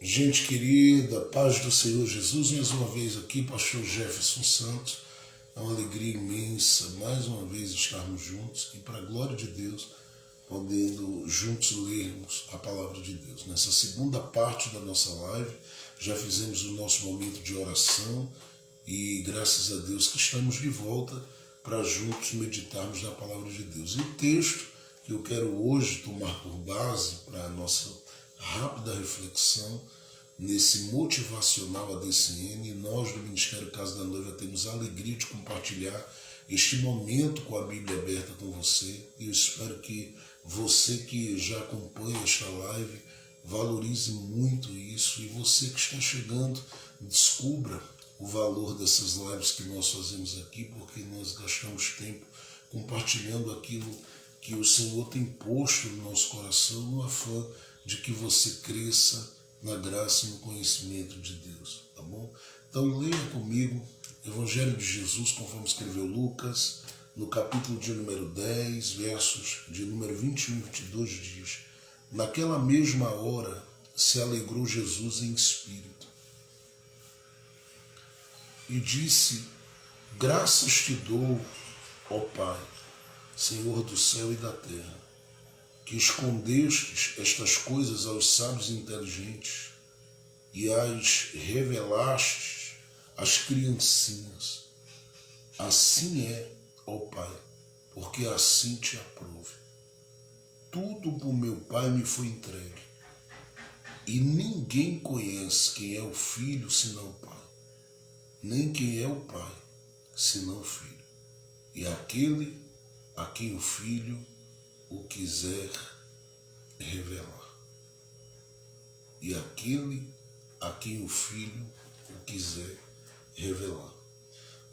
Gente querida, paz do Senhor Jesus, mais uma vez aqui, pastor Jefferson Santos. É uma alegria imensa, mais uma vez, estarmos juntos e, para a glória de Deus, podendo juntos lermos a palavra de Deus. Nessa segunda parte da nossa live, já fizemos o nosso momento de oração e, graças a Deus, que estamos de volta para juntos meditarmos na palavra de Deus. E o texto que eu quero hoje tomar por base para a nossa rápida reflexão nesse motivacional ADCN, nós do Ministério Casa da Noiva temos a alegria de compartilhar este momento com a Bíblia aberta com você, e eu espero que você que já acompanha esta live valorize muito isso, e você que está chegando, descubra o valor dessas lives que nós fazemos aqui, porque nós gastamos tempo compartilhando aquilo que o Senhor tem posto no nosso coração, no afã de que você cresça na graça e no conhecimento de Deus, tá bom? Então leia comigo Evangelho de Jesus, conforme escreveu Lucas, no capítulo de número 10, versos de número 21 e 22 diz: naquela mesma hora se alegrou Jesus em espírito e disse: graças te dou, ó Pai, Senhor do céu e da terra, que escondestes estas coisas aos sábios e inteligentes e as revelastes às criancinhas. Assim é, ó Pai, porque assim te aprouve. Tudo por meu Pai me foi entregue, e ninguém conhece quem é o Filho senão o Pai, nem quem é o Pai senão o Filho, e aquele a quem o Filho o quiser revelar. E aquele a quem o Filho o quiser revelar.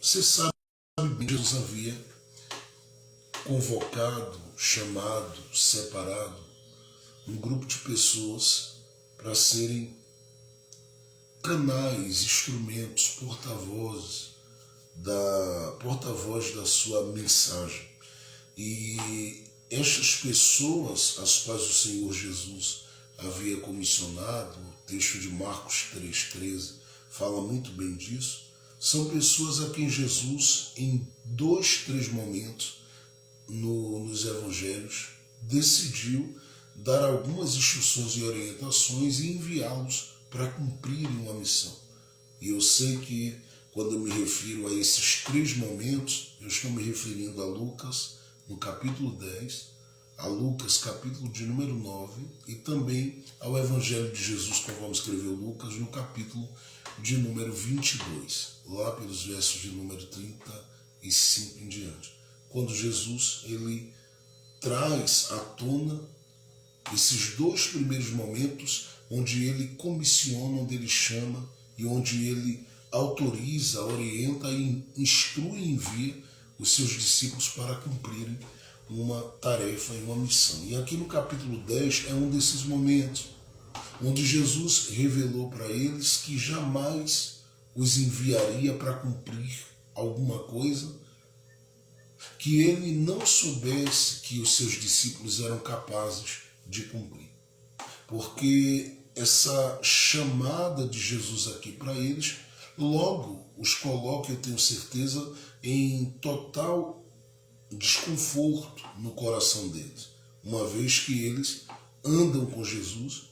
Você sabe bem que Jesus havia convocado, chamado, separado um grupo de pessoas para serem canais, instrumentos, porta-voz da sua mensagem. E estas pessoas, as quais o Senhor Jesus havia comissionado, o texto de Marcos 3,13 fala muito bem disso, são pessoas a quem Jesus, em 2, 3 momentos nos evangelhos, decidiu dar algumas instruções e orientações e enviá-los para cumprirem uma missão. E eu sei que, quando eu me refiro a esses 3 momentos, eu estou me referindo a Lucas, no capítulo 10, a Lucas, capítulo de número 9, e também ao Evangelho de Jesus, conforme escreveu Lucas, no capítulo de número 22, lá pelos versos de número 35 em diante. Quando Jesus ele traz à tona esses 2 primeiros momentos, onde ele comissiona, onde ele chama e onde ele autoriza, orienta, instrui e envia os seus discípulos para cumprirem uma tarefa e uma missão. E aqui no capítulo 10 é um desses momentos, onde Jesus revelou para eles que jamais os enviaria para cumprir alguma coisa que ele não soubesse que os seus discípulos eram capazes de cumprir. Porque essa chamada de Jesus aqui para eles logo os coloca, eu tenho certeza, em total desconforto no coração deles, uma vez que eles andam com Jesus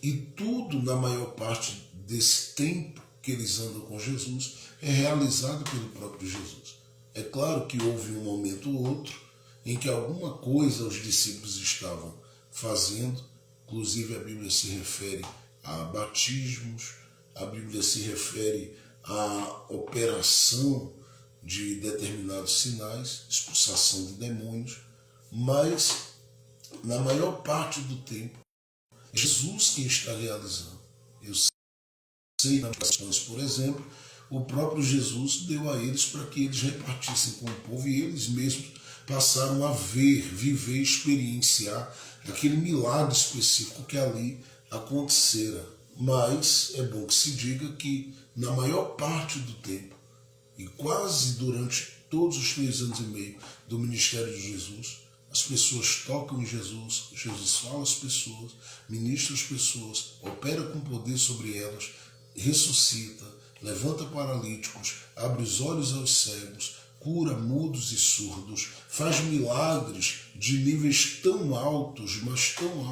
e tudo, na maior parte desse tempo que eles andam com Jesus, é realizado pelo próprio Jesus. É claro que houve um momento ou outro em que alguma coisa os discípulos estavam fazendo, inclusive a Bíblia se refere a batismos, a Bíblia se refere à operação de determinados sinais, expulsação de demônios, mas na maior parte do tempo é Jesus quem está realizando. Eu sei, nas orações, por exemplo, o próprio Jesus deu a eles para que eles repartissem com o povo, e eles mesmos passaram a ver, viver, experienciar aquele milagre específico que ali acontecera. Mas é bom que se diga que na maior parte do tempo, e quase durante todos os 3 anos e meio do ministério de Jesus, As pessoas tocam em Jesus, Jesus fala às pessoas, ministra às pessoas, opera com poder sobre elas, ressuscita, levanta paralíticos, abre os olhos aos cegos, cura mudos e surdos, faz milagres de níveis tão altos, mas tão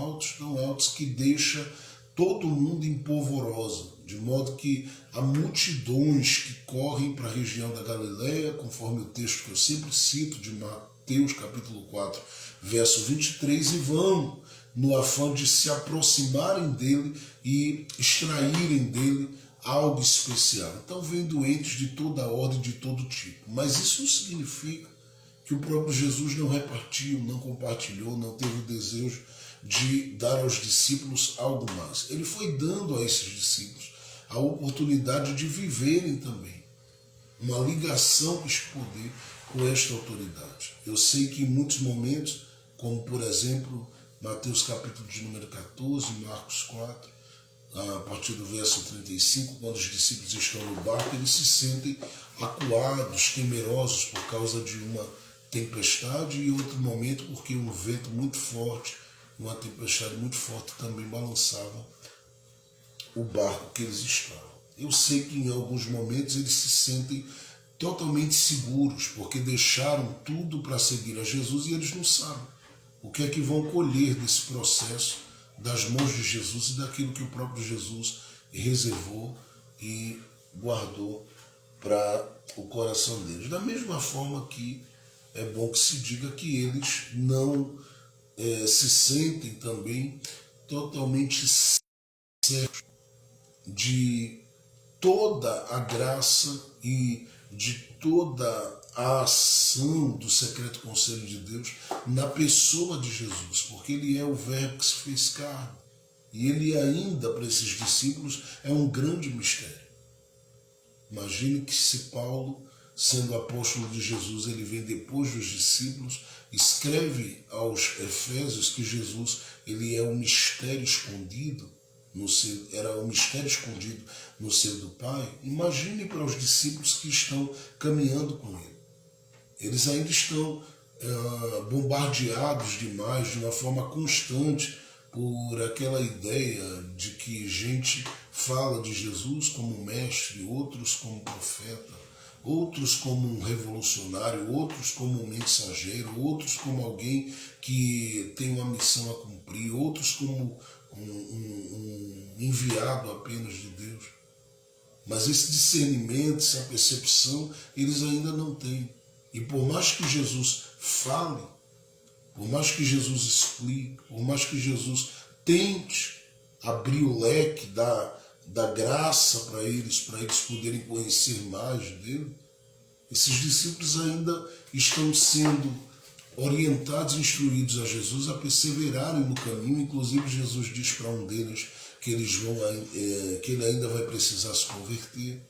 altos que deixa todo mundo em polvorosa, de modo que há multidões que correm para a região da Galileia, conforme o texto que eu sempre cito de Mateus capítulo 4, verso 23, e vão no afã de se aproximarem dele e extraírem dele algo especial. Então vem doentes de toda ordem, de todo tipo. Mas isso não significa que o próprio Jesus não repartiu, não compartilhou, não teve o desejo de dar aos discípulos algo mais. Ele foi dando a esses discípulos a oportunidade de viverem também uma ligação com este poder, com esta autoridade. Eu sei que em muitos momentos, como por exemplo Mateus capítulo de número 14, Marcos 4, a partir do verso 35, quando os discípulos estão no barco, eles se sentem acuados, temerosos por causa de uma tempestade, e em outro momento porque um vento muito forte, uma tempestade muito forte também balançava o barco que eles estavam. Eu sei que em alguns momentos eles se sentem totalmente seguros, porque deixaram tudo para seguir a Jesus e eles não sabem o que é que vão colher desse processo das mãos de Jesus e daquilo que o próprio Jesus reservou e guardou para o coração deles. Da mesma forma que é bom que se diga que eles não se sentem também totalmente certos de toda a graça e de toda a ação do secreto conselho de Deus na pessoa de Jesus, porque ele é o verbo que se fez carne. E ele ainda, para esses discípulos, é um grande mistério. Imagine que se Paulo, sendo apóstolo de Jesus, ele vem depois dos discípulos, escreve aos Efésios que Jesus ele é um mistério escondido, era um mistério escondido no seio do Pai. Imagine para os discípulos que estão caminhando com ele. Eles ainda estão bombardeados demais, de uma forma constante, por aquela ideia de que gente fala de Jesus como mestre, outros como profeta, outros como um revolucionário, outros como um mensageiro, outros como alguém que tem uma missão a cumprir, outros como um enviado apenas de Deus. Mas esse discernimento, essa percepção, eles ainda não têm. E por mais que Jesus fale, por mais que Jesus explique, por mais que Jesus tente abrir o leque da graça para eles poderem conhecer mais dele, esses discípulos ainda estão sendo orientados e instruídos a Jesus a perseverarem no caminho. Inclusive Jesus diz para um deles que ele ainda vai precisar se converter.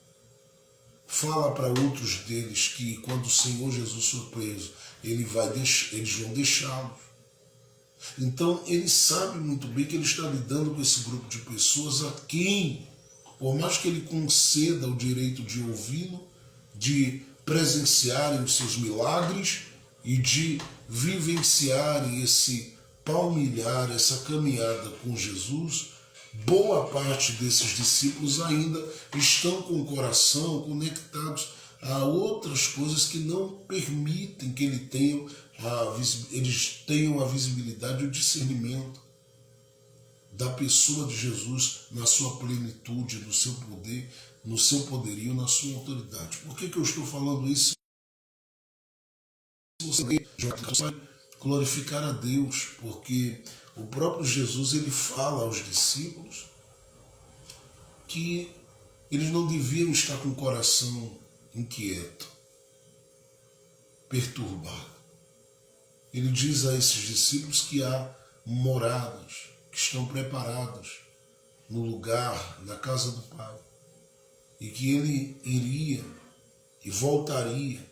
Fala para outros deles que quando o Senhor Jesus for preso, eles vão deixá-los. Então ele sabe muito bem que ele está lidando com esse grupo de pessoas a quem, por mais que ele conceda o direito de ouvi-lo, de presenciarem os seus milagres e de vivenciarem esse palmilhar, essa caminhada com Jesus, boa parte desses discípulos ainda estão com o coração conectados a outras coisas que não permitem que eles tenham a visibilidade e o discernimento da pessoa de Jesus na sua plenitude, no seu poder, no seu poderio, na sua autoridade. Por que eu estou falando isso? Você vai glorificar a Deus, porque o próprio Jesus ele fala aos discípulos que eles não deviam estar com o coração inquieto, perturbado. Ele diz a esses discípulos que há moradas que estão preparadas no lugar, na casa do Pai, e que ele iria e voltaria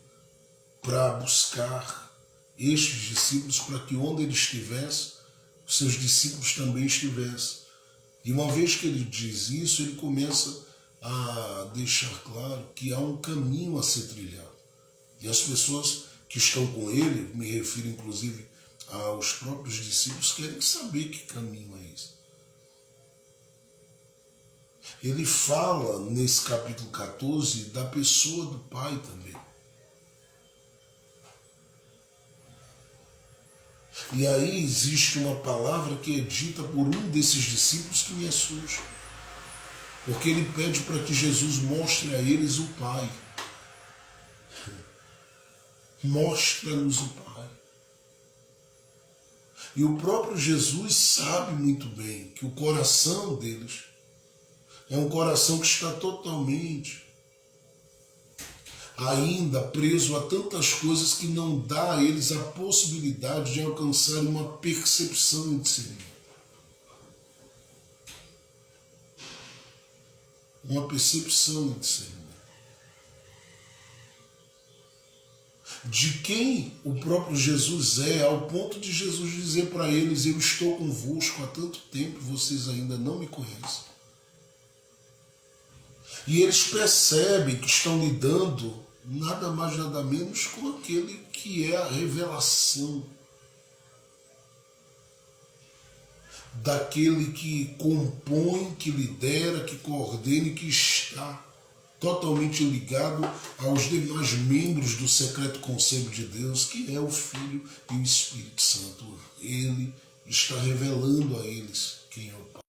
para buscar estes discípulos para que onde ele estivesse, os seus discípulos também estivessem. E uma vez que ele diz isso, ele começa a deixar claro que há um caminho a ser trilhado. E as pessoas que estão com ele, me refiro inclusive os próprios discípulos querem saber que caminho é esse. Ele fala nesse capítulo 14 da pessoa do Pai também. E aí existe uma palavra que é dita por um desses discípulos que me assusta. Porque ele pede para que Jesus mostre a eles o Pai. Mostra-nos o Pai. E o próprio Jesus sabe muito bem que o coração deles é um coração que está totalmente ainda preso a tantas coisas que não dá a eles a possibilidade de alcançar uma percepção de si. Uma percepção de si. De quem o próprio Jesus é, ao ponto de Jesus dizer para eles: eu estou convosco há tanto tempo, vocês ainda não me conhecem. E eles percebem que estão lidando nada mais nada menos com aquele que é a revelação daquele que compõe, que lidera, que coordena e que está totalmente ligado aos demais membros do secreto conselho de Deus, que é o Filho e o Espírito Santo. Ele está revelando a eles quem é o Pai.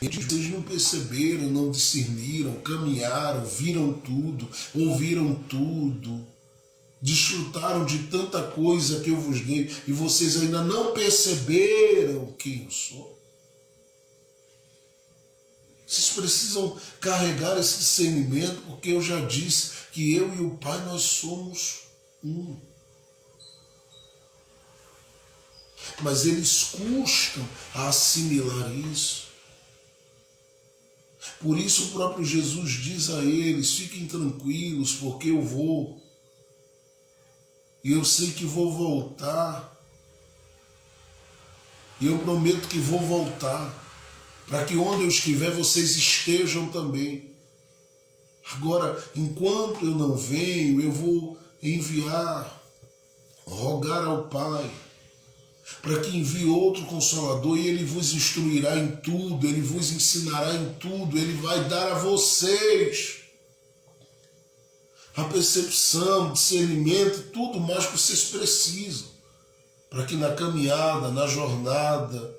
Eles não perceberam, não discerniram, caminharam, viram tudo, ouviram tudo, desfrutaram de tanta coisa que eu vos dei e vocês ainda não perceberam quem eu sou. Vocês precisam carregar esse discernimento, porque eu já disse que eu e o Pai, nós somos um. Mas eles custam a assimilar isso. Por isso o próprio Jesus diz a eles: fiquem tranquilos, porque eu vou. E eu sei que vou voltar. E eu prometo que vou voltar, para que onde eu estiver, vocês estejam também. Agora, enquanto eu não venho, eu vou enviar, rogar ao Pai, para que envie outro Consolador, e Ele vos instruirá em tudo, Ele vos ensinará em tudo, Ele vai dar a vocês a percepção, discernimento, tudo mais que vocês precisam, para que na caminhada, na jornada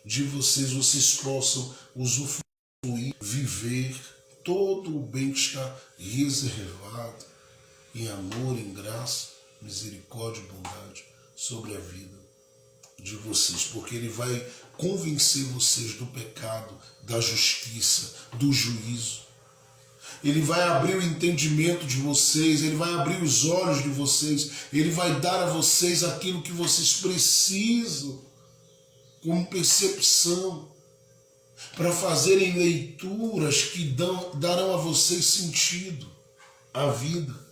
de vocês possam usufruir, viver todo o bem que está reservado em amor, em graça, misericórdia e bondade sobre a vida de vocês, porque Ele vai convencer vocês do pecado, da justiça, do juízo. Ele vai abrir o entendimento de vocês, Ele vai abrir os olhos de vocês, Ele vai dar a vocês aquilo que vocês precisam como percepção, para fazerem leituras que darão a vocês sentido à vida.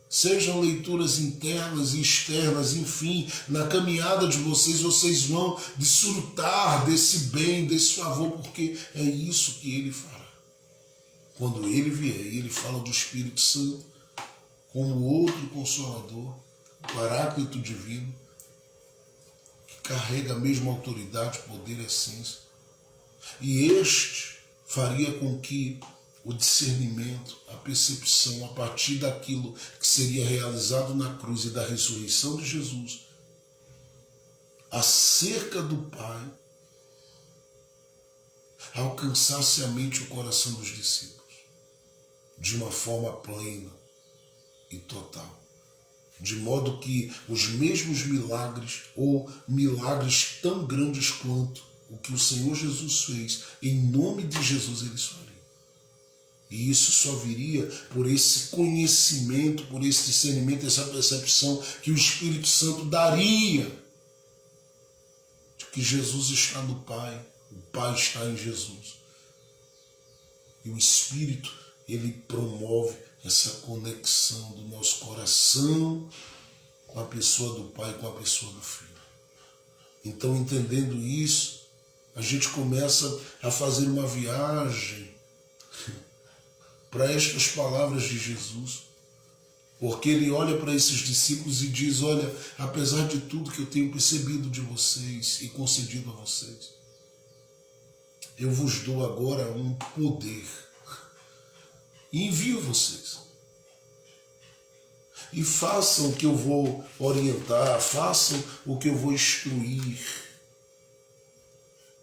Sejam leituras internas e externas, enfim, na caminhada de vocês vão desfrutar desse bem, desse favor, porque é isso que Ele fará. Quando Ele vier, Ele fala do Espírito Santo como outro Consolador, o Paráclito Divino, que carrega a mesma autoridade, poder e essência. E este faria com que o discernimento, a percepção, a partir daquilo que seria realizado na cruz e da ressurreição de Jesus, acerca do Pai, alcançasse a mente e o coração dos discípulos de uma forma plena e total, de modo que os mesmos milagres, ou milagres tão grandes quanto o que o Senhor Jesus fez, em nome de Jesus eles fariam. E isso só viria por esse conhecimento, por esse discernimento, essa percepção que o Espírito Santo daria de que Jesus está no Pai, o Pai está em Jesus. E o Espírito, ele promove essa conexão do nosso coração com a pessoa do Pai, com a pessoa do Filho. Então, entendendo isso, a gente começa a fazer uma viagem para estas palavras de Jesus, Porque ele olha para esses discípulos e diz: olha, apesar de tudo que eu tenho percebido de vocês e concedido a vocês, eu vos dou agora um poder e envio vocês. E façam o que eu vou orientar, façam o que eu vou instruir.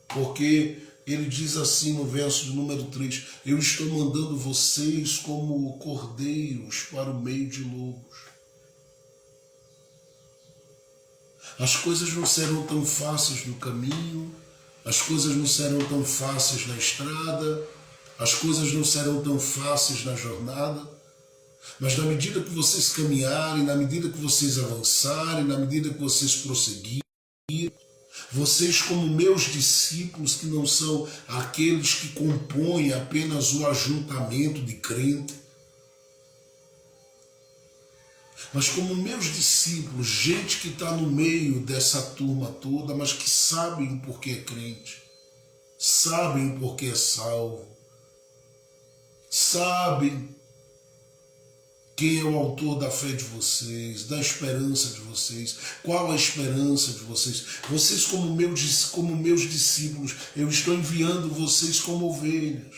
Porque ele diz assim no verso de número 3, eu estou mandando vocês como cordeiros para o meio de lobos. As coisas não serão tão fáceis no caminho, as coisas não serão tão fáceis na estrada, as coisas não serão tão fáceis na jornada, mas na medida que vocês caminharem, na medida que vocês avançarem, na medida que vocês prosseguirem, vocês, como meus discípulos, que não são aqueles que compõem apenas o ajuntamento de crente, mas como meus discípulos, gente que está no meio dessa turma toda, mas que sabem o porquê é crente, sabem o porquê é salvo, sabem quem é o autor da fé de vocês, da esperança de vocês, qual a esperança de vocês. Vocês, como meus discípulos, eu estou enviando vocês como ovelhas.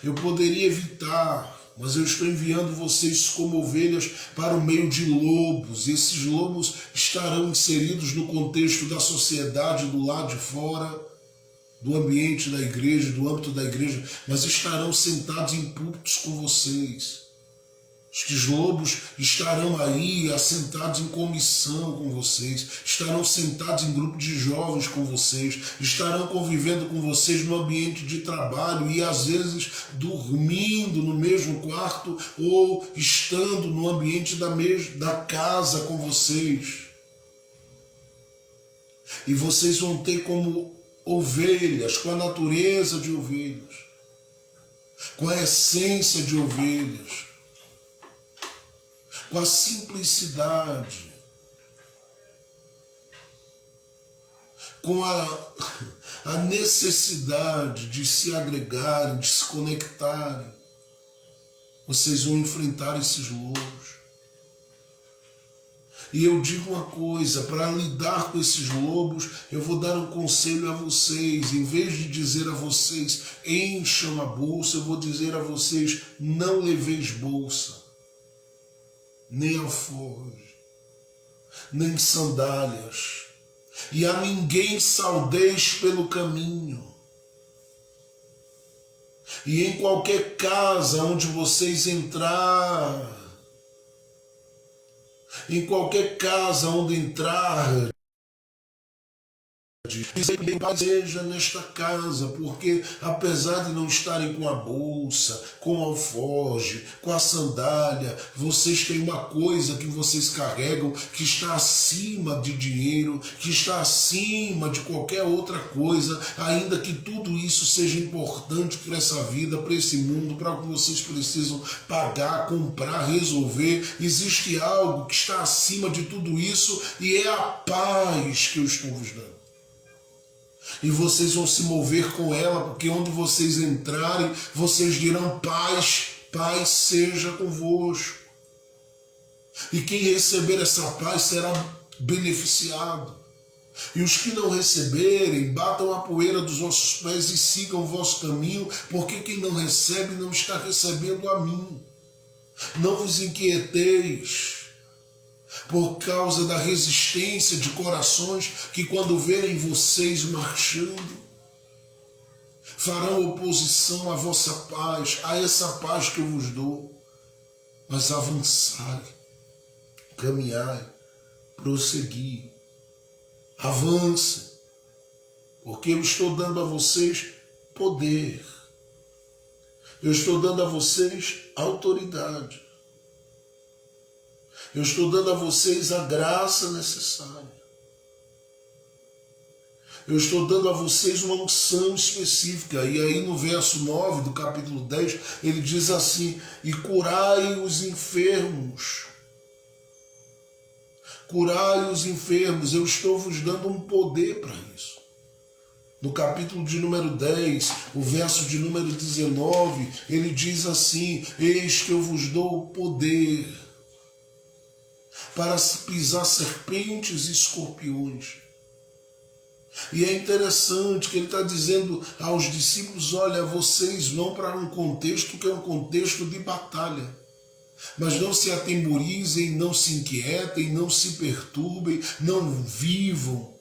Eu poderia evitar, mas eu estou enviando vocês como ovelhas para o meio de lobos. Esses lobos estarão inseridos no contexto da sociedade do lado de fora, do ambiente da igreja, do âmbito da igreja, mas estarão sentados em púlpitos com vocês. Estes lobos estarão aí assentados em comissão com vocês, estarão sentados em grupo de jovens com vocês, estarão convivendo com vocês no ambiente de trabalho e às vezes dormindo no mesmo quarto ou estando no ambiente da casa com vocês. E vocês vão ter como ovelhas, com a natureza de ovelhas, com a essência de ovelhas, com a simplicidade, com a necessidade de se agregarem, de se conectarem. Vocês vão enfrentar esses lobos. E eu digo uma coisa, para lidar com esses lobos, eu vou dar um conselho a vocês. Em vez de dizer a vocês, encham a bolsa, eu vou dizer a vocês, não leveis bolsa, nem alforje, nem sandálias, e a ninguém saudeis pelo caminho. E em qualquer casa onde vocês entrar, em qualquer casa onde entrar, seja nesta casa, porque apesar de não estarem com a bolsa, com o alforje, com a sandália, vocês têm uma coisa que vocês carregam que está acima de dinheiro, que está acima de qualquer outra coisa, ainda que tudo isso seja importante para essa vida, para esse mundo, para o que vocês precisam pagar, comprar, resolver. Existe algo que está acima de tudo isso e é a paz que eu estou vos dando. E vocês vão se mover com ela, porque onde vocês entrarem, vocês dirão paz, paz seja convosco. E quem receber essa paz será beneficiado. E os que não receberem, batam a poeira dos vossos pés e sigam o vosso caminho, porque quem não recebe não está recebendo a mim. Não vos inquieteis por causa da resistência de corações que, quando verem vocês marchando, farão oposição à vossa paz, a essa paz que eu vos dou. Mas avançai, caminhai, prosseguir, avancem, porque eu estou dando a vocês poder, eu estou dando a vocês autoridade. Eu estou dando a vocês a graça necessária. Eu estou dando a vocês uma unção específica. E aí no verso 9 do capítulo 10, ele diz assim, e curai os enfermos. Curai os enfermos. Eu estou vos dando um poder para isso. No capítulo de número 10, o verso de número 19, ele diz assim: eis que eu vos dou o poder para pisar serpentes e escorpiões. E é interessante que ele está dizendo aos discípulos: olha, vocês vão para um contexto que é um contexto de batalha. Mas não se atemorizem, não se inquietem, não se perturbem, não vivam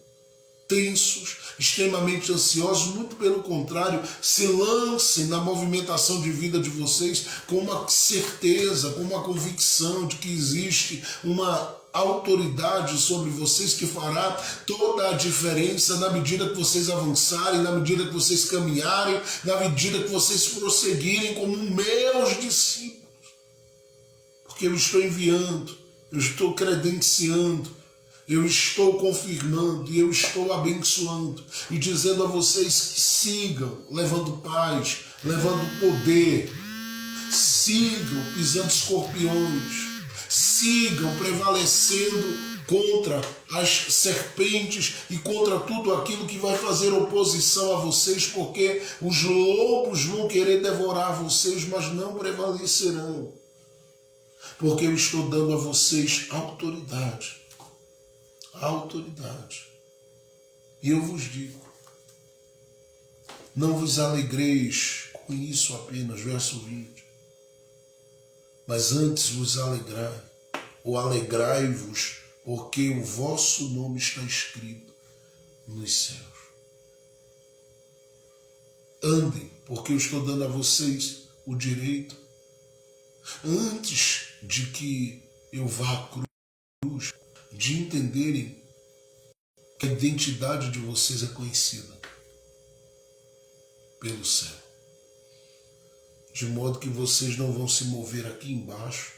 tensos, extremamente ansiosos, muito pelo contrário, se lancem na movimentação de vida de vocês com uma certeza, com uma convicção de que existe uma autoridade sobre vocês que fará toda a diferença na medida que vocês avançarem, na medida que vocês caminharem, na medida que vocês prosseguirem como meus discípulos. Porque eu estou enviando, eu estou credenciando, eu estou confirmando e eu estou abençoando e dizendo a vocês que sigam levando paz, levando poder, sigam pisando escorpiões, sigam prevalecendo contra as serpentes e contra tudo aquilo que vai fazer oposição a vocês, porque os lobos vão querer devorar vocês, mas não prevalecerão, porque eu estou dando a vocês autoridade. E eu vos digo, não vos alegreis com isso apenas, verso 20, mas antes vos alegrai, ou alegrai-vos, porque o vosso nome está escrito nos céus. Andem, porque eu estou dando a vocês o direito, antes de que eu vá à cruz, de entenderem que a identidade de vocês é conhecida pelo céu. De modo que vocês não vão se mover aqui embaixo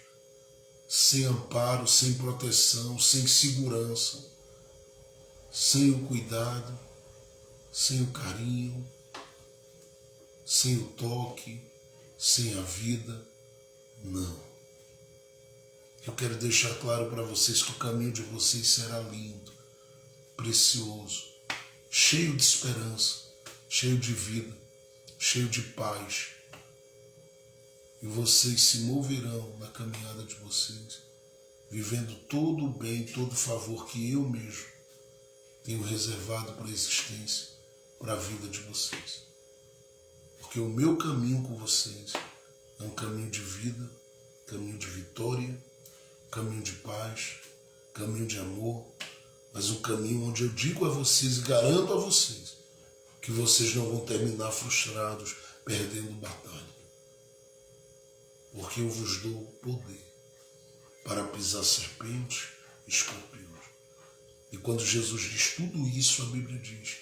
sem amparo, sem proteção, sem segurança, sem o cuidado, sem o carinho, sem o toque, sem a vida. Não. Eu quero deixar claro para vocês que o caminho de vocês será lindo, precioso, cheio de esperança, cheio de vida, cheio de paz. E vocês se moverão na caminhada de vocês, vivendo todo o bem, todo o favor que eu mesmo tenho reservado para a existência, para a vida de vocês. Porque o meu caminho com vocês é um caminho de vida, caminho de vitória, caminho de paz, caminho de amor, mas um caminho onde eu digo a vocês e garanto a vocês que vocês não vão terminar frustrados, perdendo batalha. Porque eu vos dou o poder para pisar serpentes e escorpiões. E quando Jesus diz tudo isso, a Bíblia diz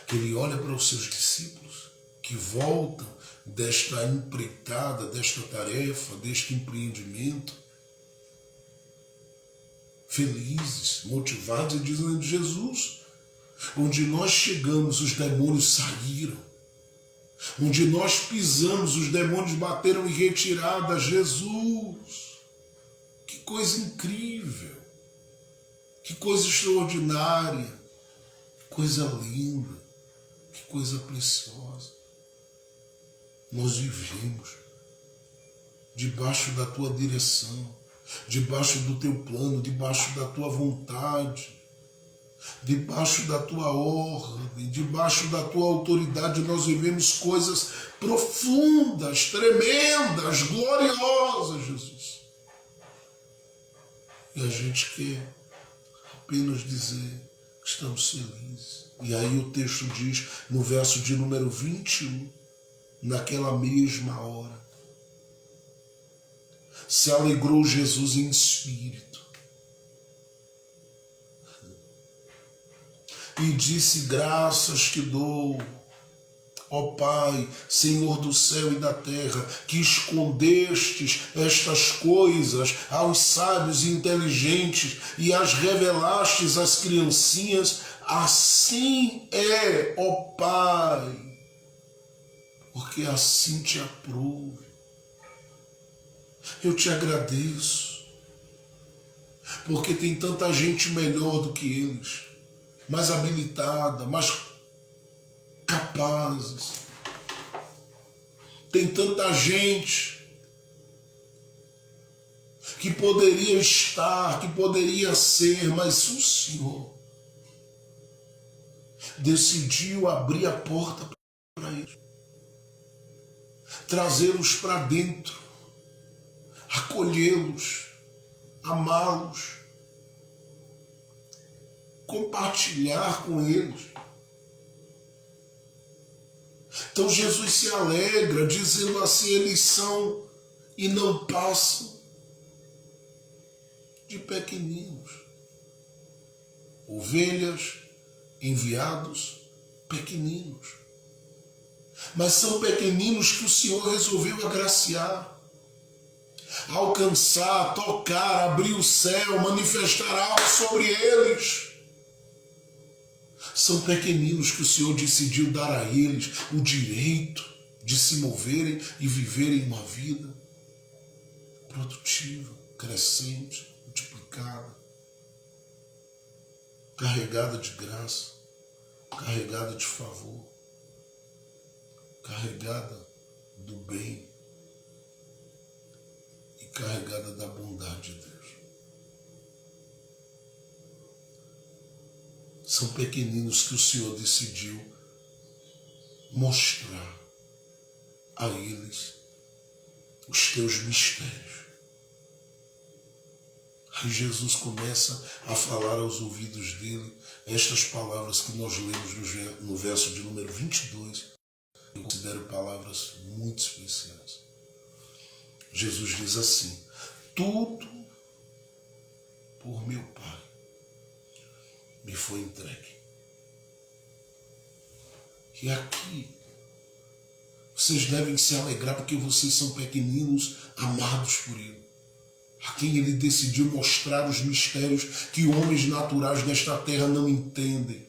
que ele olha para os seus discípulos que voltam desta empreitada, desta tarefa, deste empreendimento, felizes, motivados, e dizendo: Jesus, onde nós chegamos, os demônios saíram. Onde nós pisamos, os demônios bateram em retirada. Jesus, que coisa incrível, que coisa extraordinária, que coisa linda, que coisa preciosa. Nós vivemos debaixo da tua direção, debaixo do teu plano, debaixo da tua vontade, debaixo da tua ordem, debaixo da tua autoridade. Nós vivemos coisas profundas, tremendas, gloriosas, Jesus. E a gente quer apenas dizer que estamos felizes. E aí o texto diz, no verso de número 21, naquela mesma hora, se alegrou Jesus em espírito e disse: graças te dou, ó Pai, Senhor do céu e da terra, que escondestes estas coisas aos sábios e inteligentes e as revelastes às criancinhas. Assim é, ó Pai, porque assim te aprouve. Eu te agradeço, porque tem tanta gente melhor do que eles, mais habilitada, mais capazes. Tem tanta gente que poderia estar, que poderia ser, mas o Senhor decidiu abrir a porta para eles, trazê-los para dentro, acolhê-los, amá-los, compartilhar com eles. Então Jesus se alegra, dizendo assim: eles são e não passam de pequeninos, ovelhas, enviados, pequeninos. Mas são pequeninos que o Senhor resolveu agraciar, alcançar, tocar, abrir o céu, manifestar algo sobre eles. São pequeninos que o Senhor decidiu dar a eles o direito de se moverem e viverem uma vida produtiva, crescente, multiplicada, carregada de graça, carregada de favor, carregada do bem e carregada da bondade de Deus. São pequeninos que o Senhor decidiu mostrar a eles os teus mistérios. Aí Jesus começa a falar aos ouvidos dele estas palavras que nós lemos no verso de número 22. Eu considero palavras muito especiais. Jesus diz assim: tudo por meu Pai me foi entregue. E aqui vocês devem se alegrar porque vocês são pequeninos, amados por Ele, a quem Ele decidiu mostrar os mistérios que homens naturais desta terra não entendem.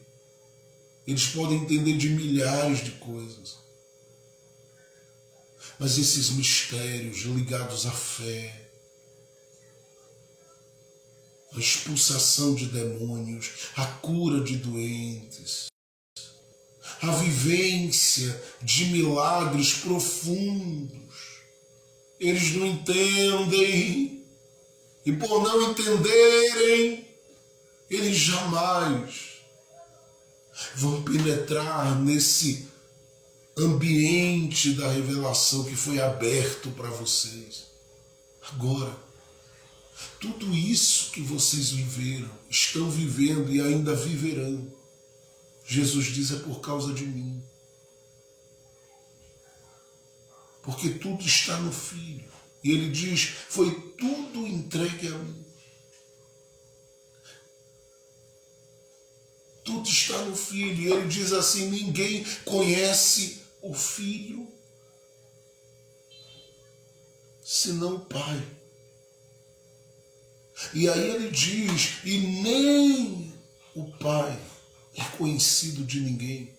Eles podem entender de milhares de coisas, mas esses mistérios ligados à fé, a expulsação de demônios, a cura de doentes, a vivência de milagres profundos, eles não entendem. E por não entenderem, eles jamais vão penetrar nesse ambiente da revelação que foi aberto para vocês. Agora, tudo isso que vocês viveram, estão vivendo e ainda viverão, Jesus diz, é por causa de mim. Porque tudo está no Filho. E ele diz, foi tudo entregue a mim. Tudo está no Filho. E ele diz assim, ninguém conhece o Filho senão o Pai. E aí ele diz, e nem o Pai é conhecido de ninguém,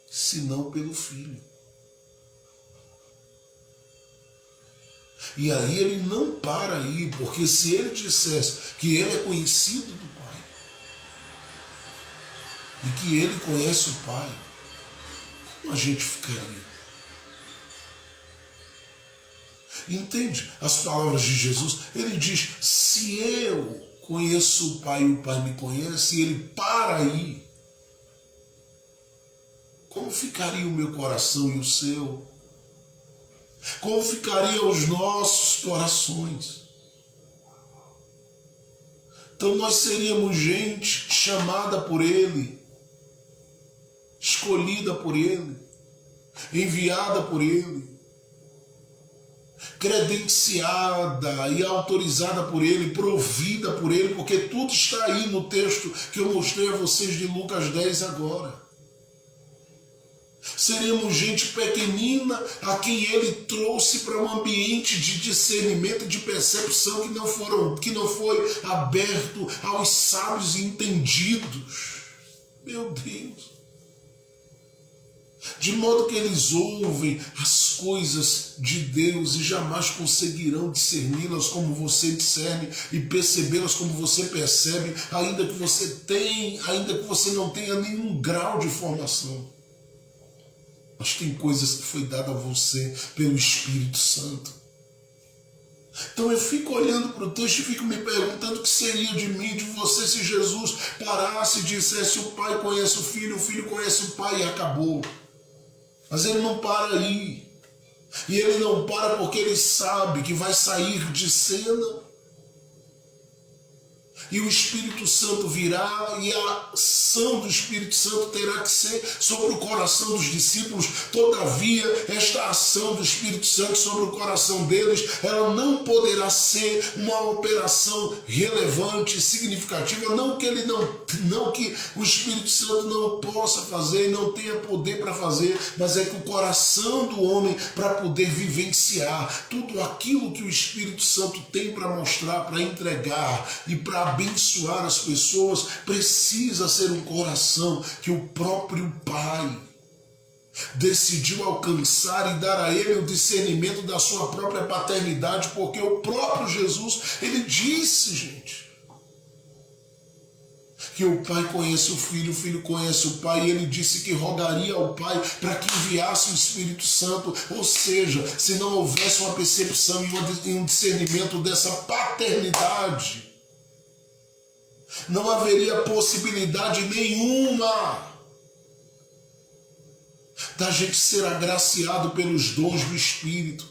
senão pelo Filho. E aí ele não para aí, porque se ele dissesse que ele é conhecido do Pai, e que ele conhece o Pai, como a gente ficaria? Entende as palavras de Jesus? Ele diz, se eu conheço o Pai e o Pai me conhece, e ele para aí, como ficaria o meu coração e o seu? Como ficariam os nossos corações? Então nós seríamos gente chamada por Ele, escolhida por Ele, enviada por Ele, credenciada e autorizada por Ele, provida por Ele, porque tudo está aí no texto que eu mostrei a vocês de Lucas 10 agora. Seríamos gente pequenina a quem Ele trouxe para um ambiente de discernimento, de percepção que não foi aberto aos sábios e entendidos. Meu Deus! De modo que eles ouvem as coisas de Deus e jamais conseguirão discerni-las como você discerne e percebê-las como você percebe, ainda que você não tenha nenhum grau de formação. mas tem coisas que foi dada a você pelo Espírito Santo. Então eu fico olhando para o texto e fico me perguntando o que seria de mim, de você, se Jesus parasse e dissesse: o Pai conhece o Filho conhece o Pai, e acabou. Mas ele não para aí. E ele não para porque ele sabe que vai sair de cena e o Espírito Santo virá, e a ação do Espírito Santo terá que ser sobre o coração dos discípulos. Todavia, esta ação do Espírito Santo sobre o coração deles, ela não poderá ser uma operação relevante, significativa, não que o Espírito Santo não possa fazer e não tenha poder para fazer, mas é que o coração do homem, para poder vivenciar tudo aquilo que o Espírito Santo tem para mostrar, para entregar e para abençoar as pessoas, precisa ser um coração que o próprio Pai decidiu alcançar e dar a ele o discernimento da sua própria paternidade, porque o próprio Jesus, ele disse, gente, que o Pai conhece o Filho conhece o Pai, e ele disse que rogaria ao Pai para que enviasse o Espírito Santo. Ou seja, se não houvesse uma percepção e um discernimento dessa paternidade, não haveria possibilidade nenhuma da gente ser agraciado pelos dons do Espírito,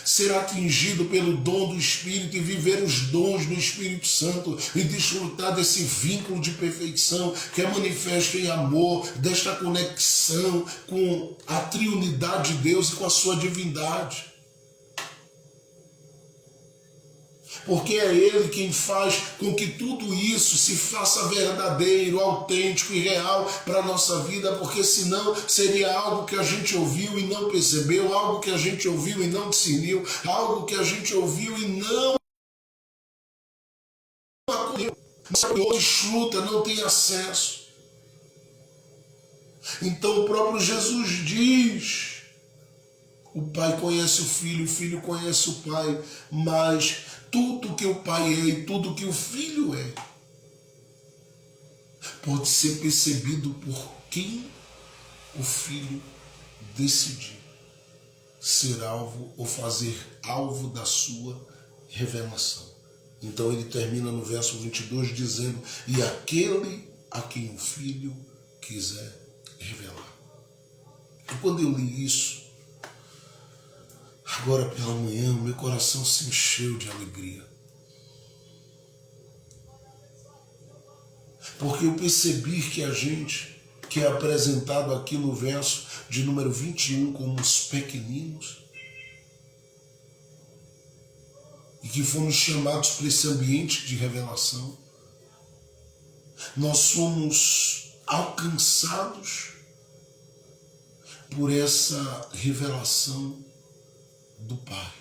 ser atingido pelo dom do Espírito e viver os dons do Espírito Santo e desfrutar desse vínculo de perfeição que é manifesto em amor, desta conexão com a triunidade de Deus e com a sua divindade. Porque é Ele quem faz com que tudo isso se faça verdadeiro, autêntico e real para a nossa vida, porque senão seria algo que a gente ouviu e não percebeu, algo que a gente ouviu e não discerniu, algo que a gente ouviu e não acolheu, não desfruta, não tem acesso. Então o próprio Jesus diz: o Pai conhece o Filho conhece o Pai, mas tudo que o Pai é e tudo que o Filho é pode ser percebido por quem o Filho decidir ser alvo ou fazer alvo da sua revelação. Então ele termina no verso 22 dizendo: e aquele a quem o Filho quiser revelar. E quando eu li isso, agora pela manhã, meu coração se encheu de alegria. Porque eu percebi que a gente, que é apresentado aqui no verso de número 21 como os pequeninos, e que fomos chamados para esse ambiente de revelação, nós somos alcançados por essa revelação do Pai.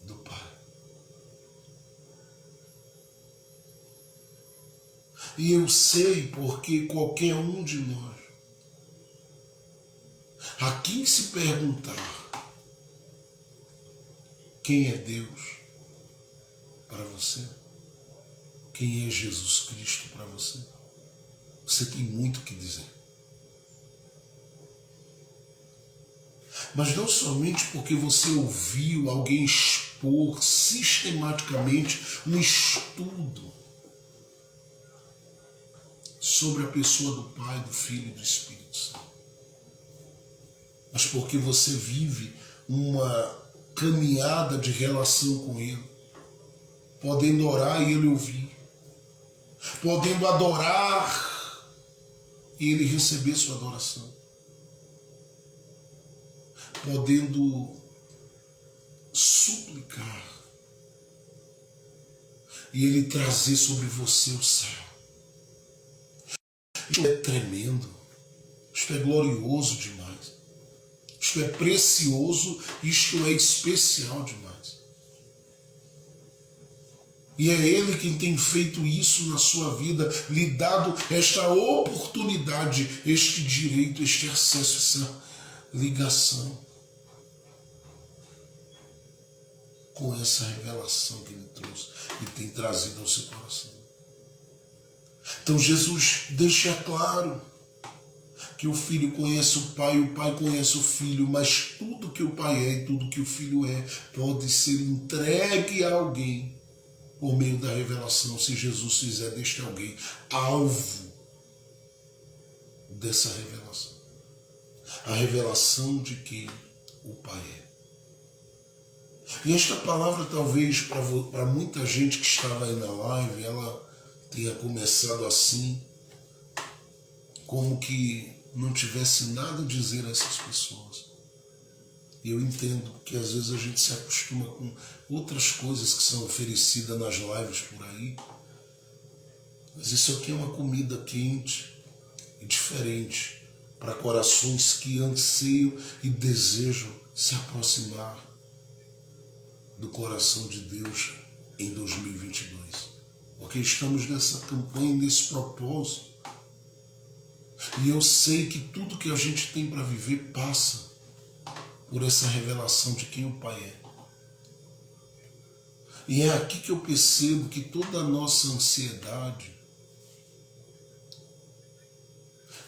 Do Pai. E eu sei porque qualquer um de nós, a quem se perguntar quem é Deus para você, quem é Jesus Cristo para você, você tem muito o que dizer. Mas não somente porque você ouviu alguém expor sistematicamente um estudo sobre a pessoa do Pai, do Filho e do Espírito Santo, mas porque você vive uma caminhada de relação com Ele, podendo orar e Ele ouvir, podendo adorar e Ele receber sua adoração, podendo suplicar e Ele trazer sobre você o céu. Isto é tremendo, isto é glorioso demais, isto é precioso, isto é especial demais. E é Ele quem tem feito isso na sua vida, lhe dado esta oportunidade, este direito, este acesso, essa ligação com essa revelação que Ele trouxe e tem trazido ao seu coração. Então Jesus deixa claro que o Filho conhece o Pai conhece o Filho, mas tudo que o Pai é e tudo que o Filho é pode ser entregue a alguém por meio da revelação, se Jesus fizer deste alguém alvo dessa revelação. A revelação de quem o Pai é. E esta palavra, talvez, para muita gente que estava aí na live, ela tenha começado assim, como que não tivesse nada a dizer a essas pessoas. E eu entendo que às vezes a gente se acostuma com outras coisas que são oferecidas nas lives por aí. Mas isso aqui é uma comida quente e diferente para corações que anseiam e desejam se aproximar do coração de Deus em 2022. Porque estamos nessa campanha, nesse propósito. E eu sei que tudo que a gente tem para viver passa por essa revelação de quem o Pai é. E é aqui que eu percebo que toda a nossa ansiedade,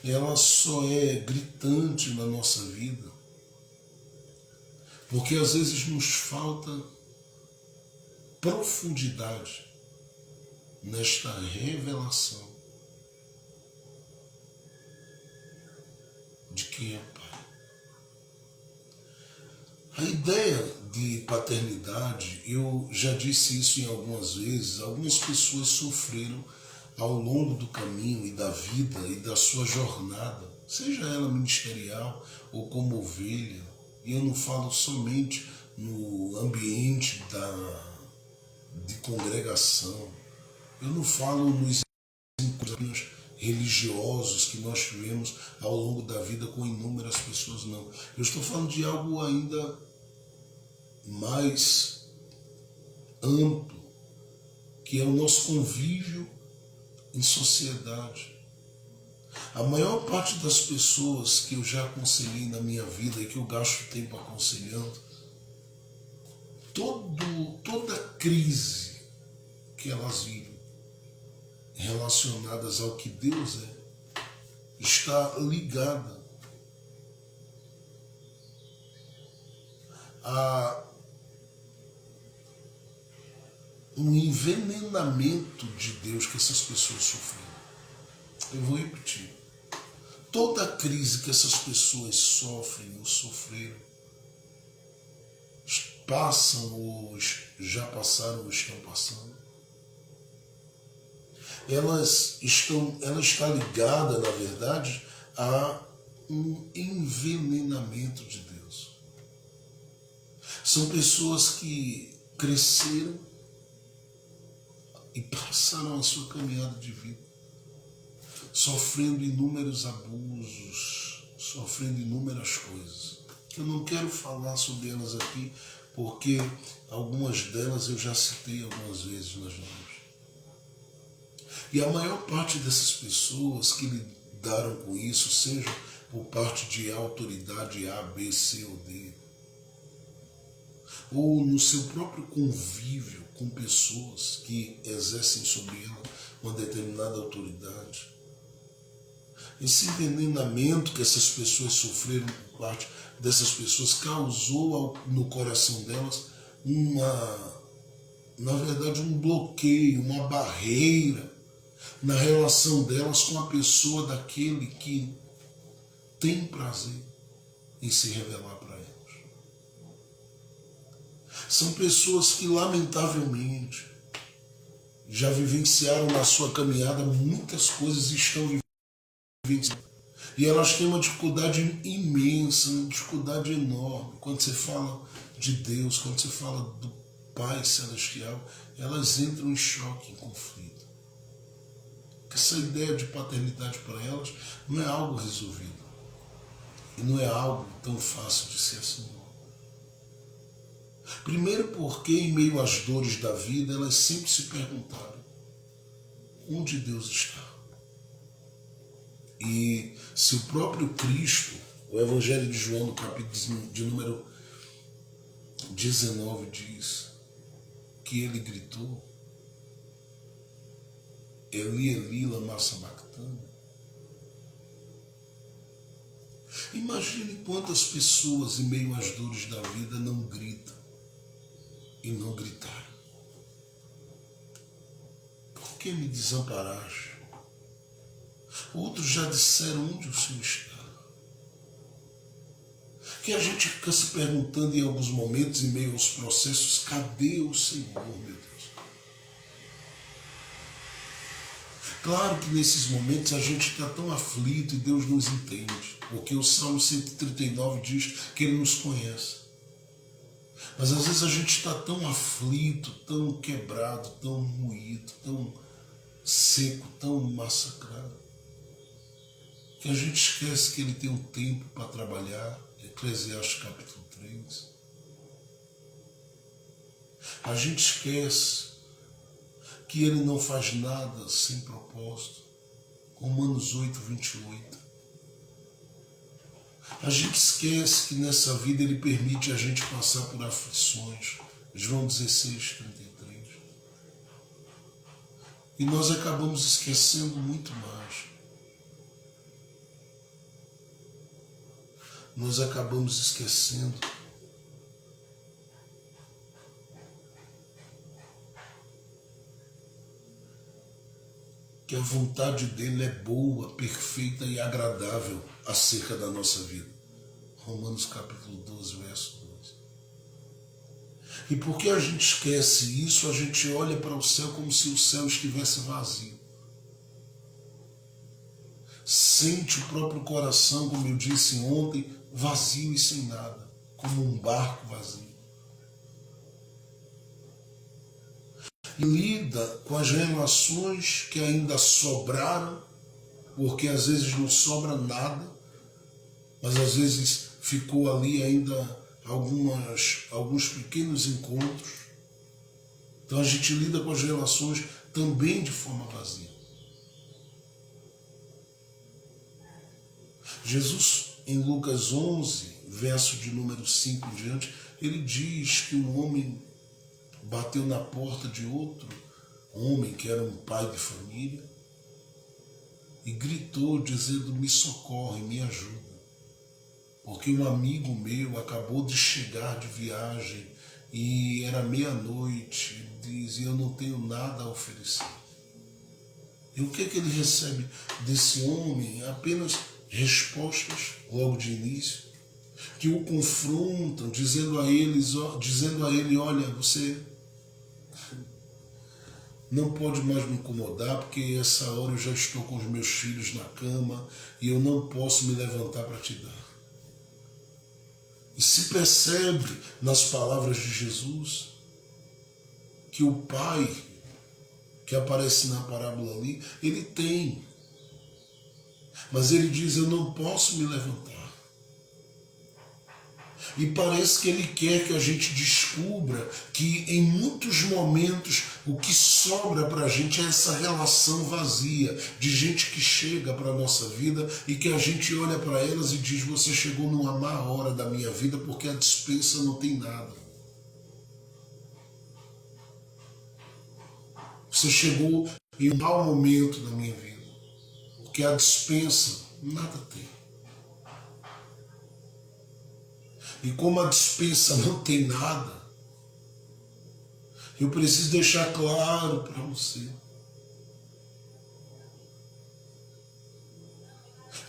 ela só é gritante na nossa vida, porque às vezes nos falta profundidade nesta revelação de quem é o Pai. A ideia de paternidade, eu já disse isso em algumas vezes, algumas pessoas sofreram ao longo do caminho e da vida e da sua jornada, seja ela ministerial ou como ovelha, e eu não falo somente no ambiente de congregação, eu não falo nos encontros religiosos que nós tivemos ao longo da vida com inúmeras pessoas, não. Eu estou falando de algo ainda mais amplo, que é o nosso convívio em sociedade. A maior parte das pessoas que eu já aconselhei na minha vida e que eu gasto tempo aconselhando, toda crise que elas vivem relacionadas ao que Deus é, está ligada a um envenenamento de Deus que essas pessoas sofreram. Eu vou repetir. Toda a crise que essas pessoas sofrem ou sofreram, passam ou já passaram ou estão passando, ela está ligada, na verdade, a um envenenamento de Deus. São pessoas que cresceram e passaram a sua caminhada de vida, sofrendo inúmeros abusos, sofrendo inúmeras coisas. Eu não quero falar sobre elas aqui, porque algumas delas eu já citei algumas vezes nas lives. E a maior parte dessas pessoas que lidaram com isso, seja por parte de autoridade A, B, C ou D, ou no seu próprio convívio com pessoas que exercem sobre ela uma determinada autoridade, esse envenenamento que essas pessoas sofreram por parte dessas pessoas causou no coração delas na verdade, um bloqueio, uma barreira na relação delas com a pessoa daquele que tem prazer em se revelar para elas. São pessoas que, lamentavelmente, já vivenciaram na sua caminhada muitas coisas e estão vivenciando. E elas têm uma dificuldade imensa, uma dificuldade enorme. Quando você fala de Deus, quando você fala do Pai Celestial, elas entram em choque, em conflito. Porque essa ideia de paternidade para elas não é algo resolvido. E não é algo tão fácil de ser assim. Primeiro porque, em meio às dores da vida, elas sempre se perguntaram: onde Deus está? E se o próprio Cristo, o Evangelho de João, no capítulo de número 19, diz que ele gritou, Eli, Eli, lama sabachthani. Imagine quantas pessoas em meio às dores da vida não gritam e não gritaram. Por que me desamparaste? Outros já disseram onde o Senhor está. Que a gente fica se perguntando em alguns momentos, em meio aos processos, cadê o Senhor, meu Deus? Claro que nesses momentos a gente está tão aflito e Deus nos entende, porque o Salmo 139 diz que Ele nos conhece. Mas às vezes a gente está tão aflito, tão quebrado, tão moído, tão seco, tão massacrado, que a gente esquece que Ele tem um tempo para trabalhar. Eclesiastes capítulo 3. A gente esquece que Ele não faz nada sem propósito. Romanos 8, 28. A gente esquece que nessa vida Ele permite a gente passar por aflições. João 16, 33. E nós acabamos esquecendo muito mais. Nós acabamos esquecendo que a vontade dele é boa, perfeita e agradável acerca da nossa vida. Romanos capítulo 12, verso 12. E porque a gente esquece isso, a gente olha para o céu como se o céu estivesse vazio. Sente o próprio coração, como eu disse ontem, vazio e sem nada, como um barco vazio. E lida com as relações que ainda sobraram, porque às vezes não sobra nada, mas às vezes ficou ali ainda alguns pequenos encontros. Então a gente lida com as relações também de forma vazia. Jesus, em Lucas 11, verso de número 5 em diante, ele diz que um homem bateu na porta de outro homem que era um pai de família e gritou dizendo: me socorre, me ajuda, porque um amigo meu acabou de chegar de viagem e era meia-noite, diz, e eu não tenho nada a oferecer. E o que ele recebe desse homem? Apenas respostas logo de início, que o confrontam, dizendo a ele, olha, você não pode mais me incomodar, porque essa hora eu já estou com os meus filhos na cama e eu não posso me levantar para te dar. E se percebe nas palavras de Jesus que o pai que aparece na parábola ali, ele tem, mas ele diz: eu não posso me levantar. E parece que ele quer que a gente descubra que em muitos momentos o que sobra para a gente é essa relação vazia de gente que chega para a nossa vida e que a gente olha para elas e diz: você chegou numa má hora da minha vida porque a despensa não tem nada. Você chegou em um mau momento da minha vida porque a despensa nada tem. E como a despensa não tem nada, eu preciso deixar claro para você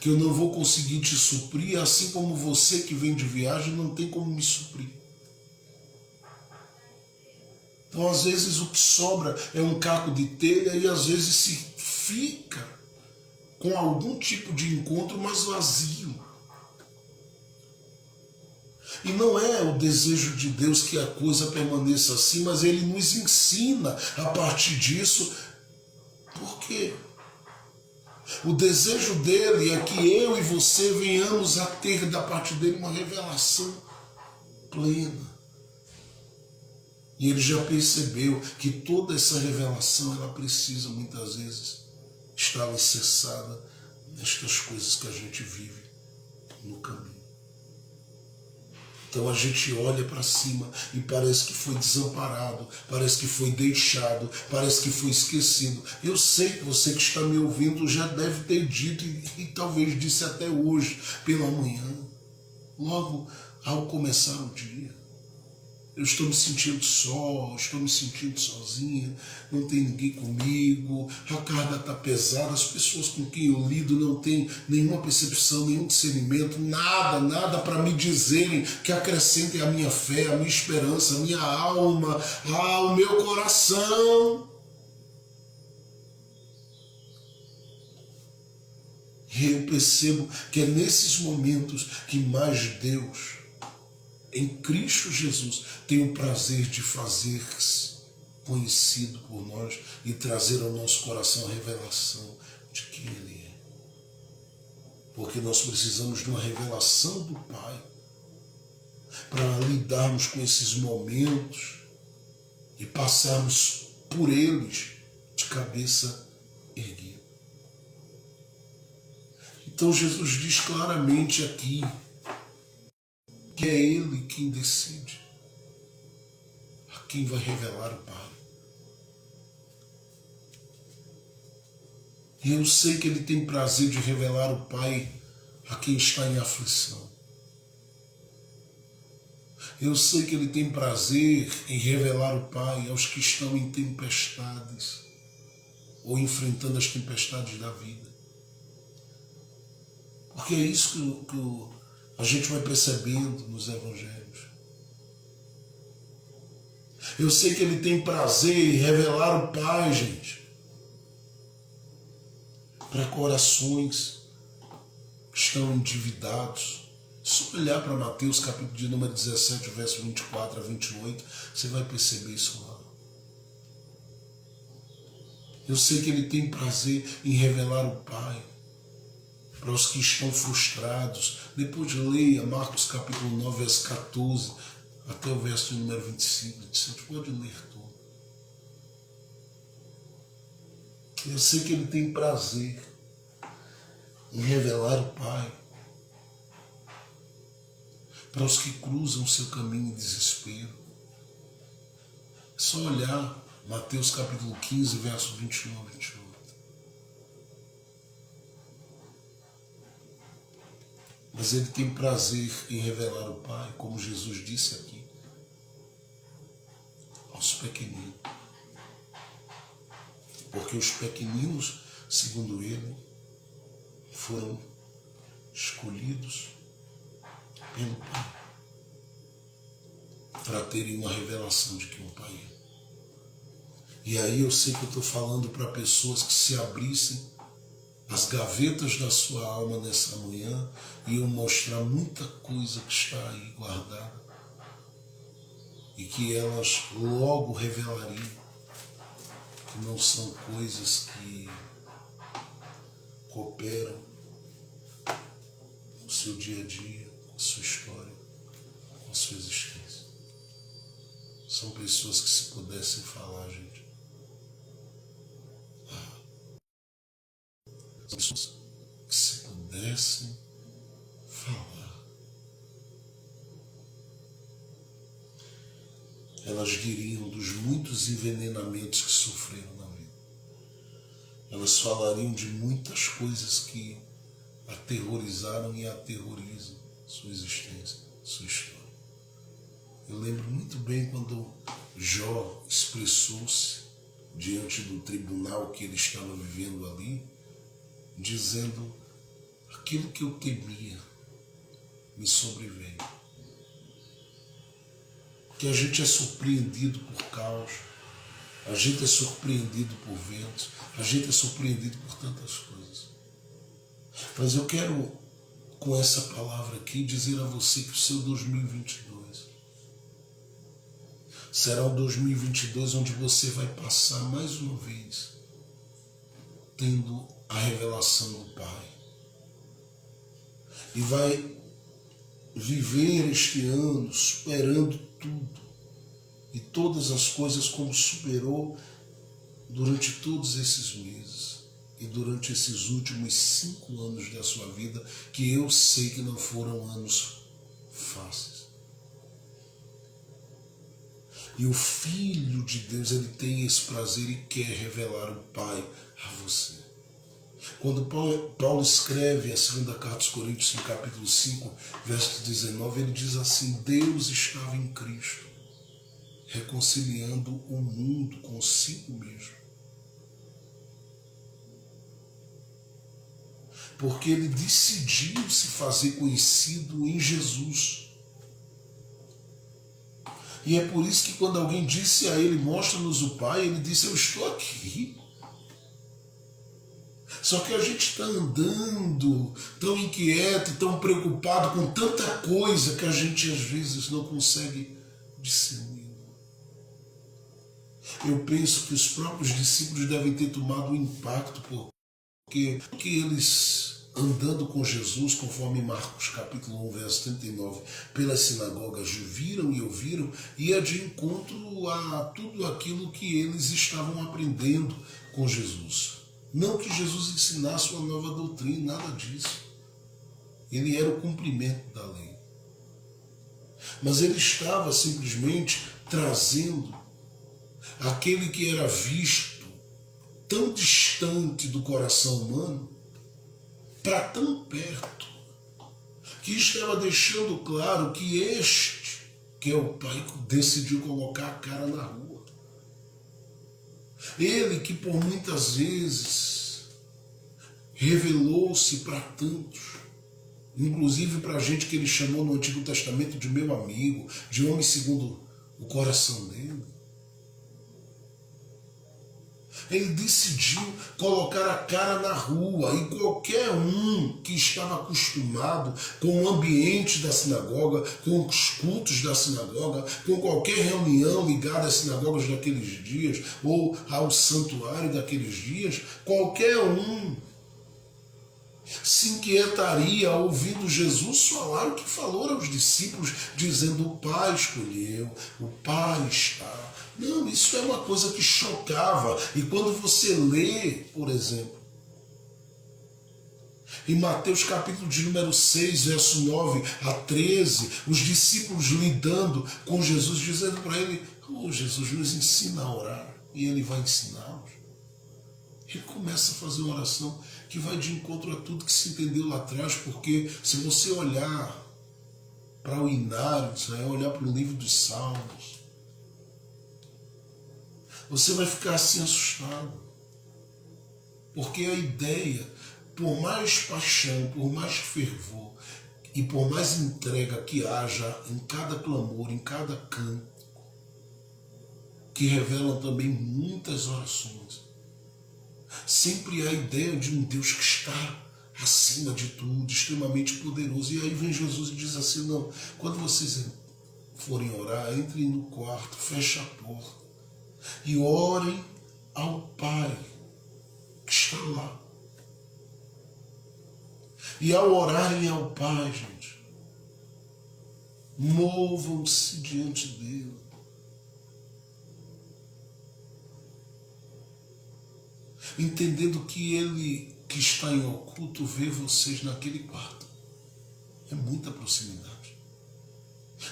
que eu não vou conseguir te suprir, assim como você que vem de viagem não tem como me suprir. Então, às vezes, o que sobra é um caco de telha e às vezes se fica com algum tipo de encontro, mas vazio. E não é o desejo de Deus que a coisa permaneça assim, mas Ele nos ensina a partir disso. Por quê? O desejo dele é que eu e você venhamos a ter da parte dele uma revelação plena. E ele já percebeu que toda essa revelação ela precisa muitas vezes estar alicerçada nestas coisas que a gente vive no caminho. Então a gente olha para cima e parece que foi desamparado, parece que foi deixado, parece que foi esquecido. Eu sei que você que está me ouvindo já deve ter dito e talvez disse até hoje, pela manhã, logo ao começar o dia. Eu estou me sentindo só, estou me sentindo sozinha, não tem ninguém comigo, a carga está pesada, as pessoas com quem eu lido não têm nenhuma percepção, nenhum discernimento, nada para me dizerem que acrescentem a minha fé, a minha esperança, a minha alma, o meu coração. E eu percebo que é nesses momentos que mais Deus, em Cristo Jesus, tem o prazer de fazer-se conhecido por nós e trazer ao nosso coração a revelação de quem Ele é. Porque nós precisamos de uma revelação do Pai para lidarmos com esses momentos e passarmos por eles de cabeça erguida. Então Jesus diz claramente aqui que é Ele quem decide a quem vai revelar o Pai. E eu sei que Ele tem prazer de revelar o Pai a quem está em aflição. Eu sei que Ele tem prazer em revelar o Pai aos que estão em tempestades ou enfrentando as tempestades da vida. Porque é isso que a gente vai percebendo nos evangelhos. Eu sei que Ele tem prazer em revelar o Pai, gente, para corações que estão endividados. Só olhar para Mateus, capítulo de número 17, verso 24 a 28, você vai perceber isso lá. Eu sei que Ele tem prazer em revelar o Pai para os que estão frustrados. Depois leia Marcos capítulo 9, verso 14, até o verso de número 25. Você pode ler tudo. Eu sei que Ele tem prazer em revelar o Pai para os que cruzam seu caminho em desespero. É só olhar Mateus capítulo 15, verso 21 a 28. Mas Ele tem prazer em revelar o Pai, como Jesus disse aqui, aos pequeninos. Porque os pequeninos, segundo Ele, foram escolhidos pelo Pai para terem uma revelação de quem o Pai é. E aí eu sei que eu estou falando para pessoas que se abrissem as gavetas da sua alma nessa manhã e eu mostrar muita coisa que está aí guardada e que elas logo revelariam que não são coisas que cooperam com o seu dia a dia, com a sua história, com a sua existência. São pessoas que, se pudessem falar, gente, pessoas que, se pudessem falar, elas diriam dos muitos envenenamentos que sofreram na vida. Elas falariam de muitas coisas que aterrorizaram e aterrorizam sua existência, sua história. Eu lembro muito bem quando Jó expressou-se diante do tribunal que ele estava vivendo ali, dizendo: aquilo que eu temia me sobreveio. Que a gente é surpreendido por caos, a gente é surpreendido por ventos, a gente é surpreendido por tantas coisas. Mas eu quero, com essa palavra aqui, dizer a você que o seu 2022 será um 2022 onde você vai passar mais uma vez tendo a revelação do Pai. E vai viver este ano superando tudo e todas as coisas como superou durante todos esses meses e durante esses últimos 5 anos da sua vida, que eu sei que não foram anos fáceis. E o Filho de Deus, ele tem esse prazer e quer revelar o Pai a você. Quando Paulo escreve a segunda carta aos Coríntios, no capítulo 5, verso 19, ele diz assim: Deus estava em Cristo, reconciliando o mundo consigo mesmo. Porque ele decidiu se fazer conhecido em Jesus. E é por isso que quando alguém disse a ele, mostra-nos o Pai, ele disse, eu estou aqui. Só que a gente está andando tão inquieto, tão preocupado com tanta coisa que a gente às vezes não consegue discernir. Eu penso que os próprios discípulos devem ter tomado um impacto porque eles, andando com Jesus, conforme Marcos capítulo 1, verso 39, pelas sinagogas viram e ouviram, ia de encontro a tudo aquilo que eles estavam aprendendo com Jesus. Não que Jesus ensinasse uma nova doutrina, nada disso. Ele era o cumprimento da lei. Mas ele estava simplesmente trazendo aquele que era visto tão distante do coração humano para tão perto, que estava deixando claro que este, que é o Pai, decidiu colocar a cara na rua. Ele que por muitas vezes revelou-se para tantos, inclusive para a gente que ele chamou no Antigo Testamento de meu amigo, de homem segundo o coração dele. Ele decidiu colocar a cara na rua e qualquer um que estava acostumado com o ambiente da sinagoga, com os cultos da sinagoga, com qualquer reunião ligada às sinagogas daqueles dias ou ao santuário daqueles dias, qualquer um se inquietaria ouvindo Jesus falar o que falou aos discípulos, dizendo o Pai escolheu, o Pai está. Não, isso é uma coisa que chocava. E quando você lê, por exemplo, em Mateus capítulo de número 6, verso 9 a 13, os discípulos lidando com Jesus, dizendo para ele, Jesus, nos ensina a orar. E ele vai ensiná-los. Ele começa a fazer uma oração que vai de encontro a tudo que se entendeu lá atrás, porque se você olhar para o Inário, olhar para o livro dos Salmos, você vai ficar assim assustado. Porque a ideia, por mais paixão, por mais fervor e por mais entrega que haja em cada clamor, em cada canto, que revelam também muitas orações, sempre há a ideia de um Deus que está acima de tudo, extremamente poderoso. E aí vem Jesus e diz assim, não, quando vocês forem orar, entrem no quarto, fechem a porta e orem ao Pai que está lá. E ao orarem ao Pai, gente, movam-se diante dele. Entendendo que ele que está em oculto vê vocês naquele quarto. É muita proximidade.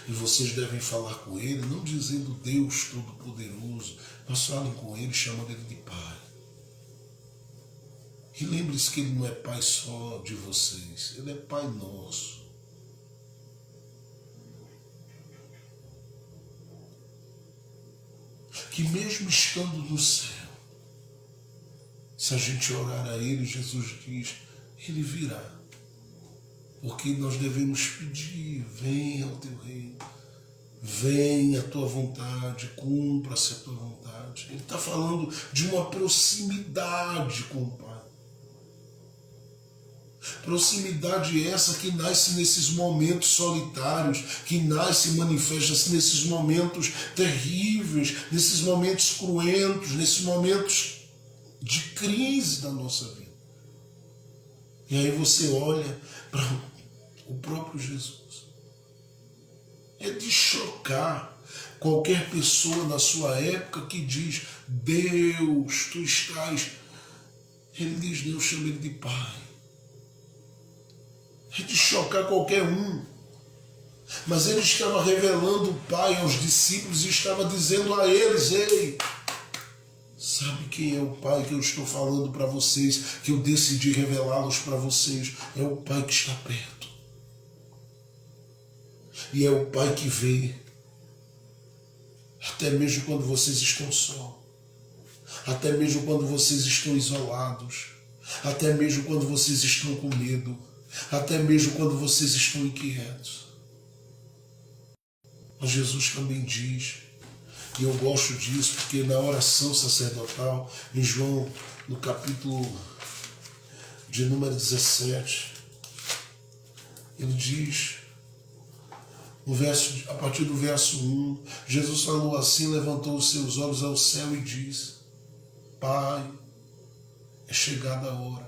E vocês devem falar com ele, não dizendo Deus Todo-Poderoso, mas falem com ele, chamando ele de Pai. E lembre-se que ele não é Pai só de vocês, ele é Pai nosso. Que mesmo estando no céu, se a gente orar a ele, Jesus diz, ele virá. Porque nós devemos pedir, venha ao teu reino, venha a tua vontade, cumpra-se a tua vontade. Ele está falando de uma proximidade com o Pai. Proximidade essa que nasce nesses momentos solitários, que nasce e manifesta-se nesses momentos terríveis, nesses momentos cruentos, nesses momentos de crise da nossa vida. E aí você olha para o próprio Jesus. É de chocar qualquer pessoa na sua época que diz, Deus, tu estás. Ele diz, Deus chama ele de Pai. É de chocar qualquer um Mas ele estava revelando o Pai aos discípulos e estava dizendo a eles: ei, sabe quem é o Pai que eu estou falando para vocês, que eu decidi revelá-los para vocês? É o Pai que está perto. E é o Pai que vê, até mesmo quando vocês estão só, até mesmo quando vocês estão isolados, até mesmo quando vocês estão com medo, até mesmo quando vocês estão inquietos. Mas Jesus também diz, e eu gosto disso, porque na oração sacerdotal, em João, no capítulo de número 17, ele diz, a partir do verso 1, Jesus falou assim, levantou os seus olhos ao céu e disse: Pai, é chegada a hora.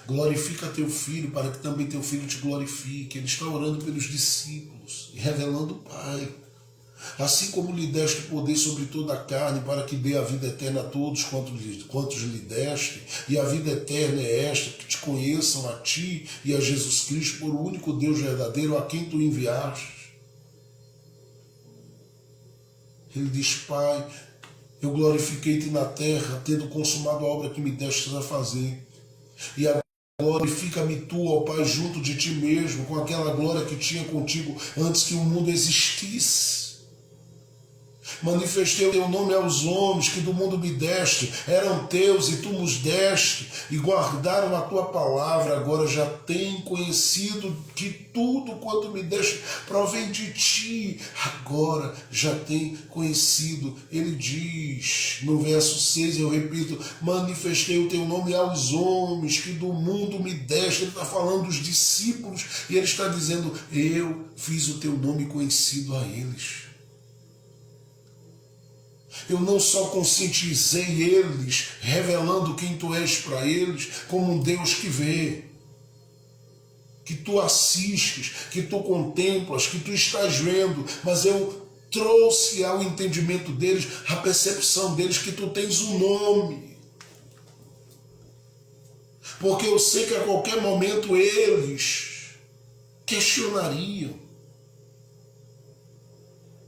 Glorifica teu filho, para que também teu filho te glorifique. Ele está orando pelos discípulos e revelando o Pai. Assim como lhe deste poder sobre toda a carne, para que dê a vida eterna a todos quantos lhe deste, e a vida eterna é esta, que te conheçam a ti e a Jesus Cristo, por o único Deus verdadeiro, a quem tu enviaste. Ele diz: Pai, eu glorifiquei-te na terra, tendo consumado a obra que me destes a fazer. E agora glorifica-me tu, ó Pai, junto de ti mesmo, com aquela glória que tinha contigo antes que o mundo existisse. Manifestei o teu nome aos homens que do mundo me deste, eram teus e tu nos deste, e guardaram a tua palavra. Agora já têm conhecido que tudo quanto me deste provém de ti. Agora já têm conhecido. Ele diz no verso 6, eu repito, manifestei o teu nome aos homens que do mundo me deste. Ele está falando dos discípulos e ele está dizendo: eu fiz o teu nome conhecido a eles. Eu não só conscientizei eles, revelando quem tu és para eles, como um Deus que vê, que tu assistes, que tu contemplas, que tu estás vendo, mas eu trouxe ao entendimento deles, à percepção deles, que tu tens um nome. Porque eu sei que a qualquer momento eles questionariam.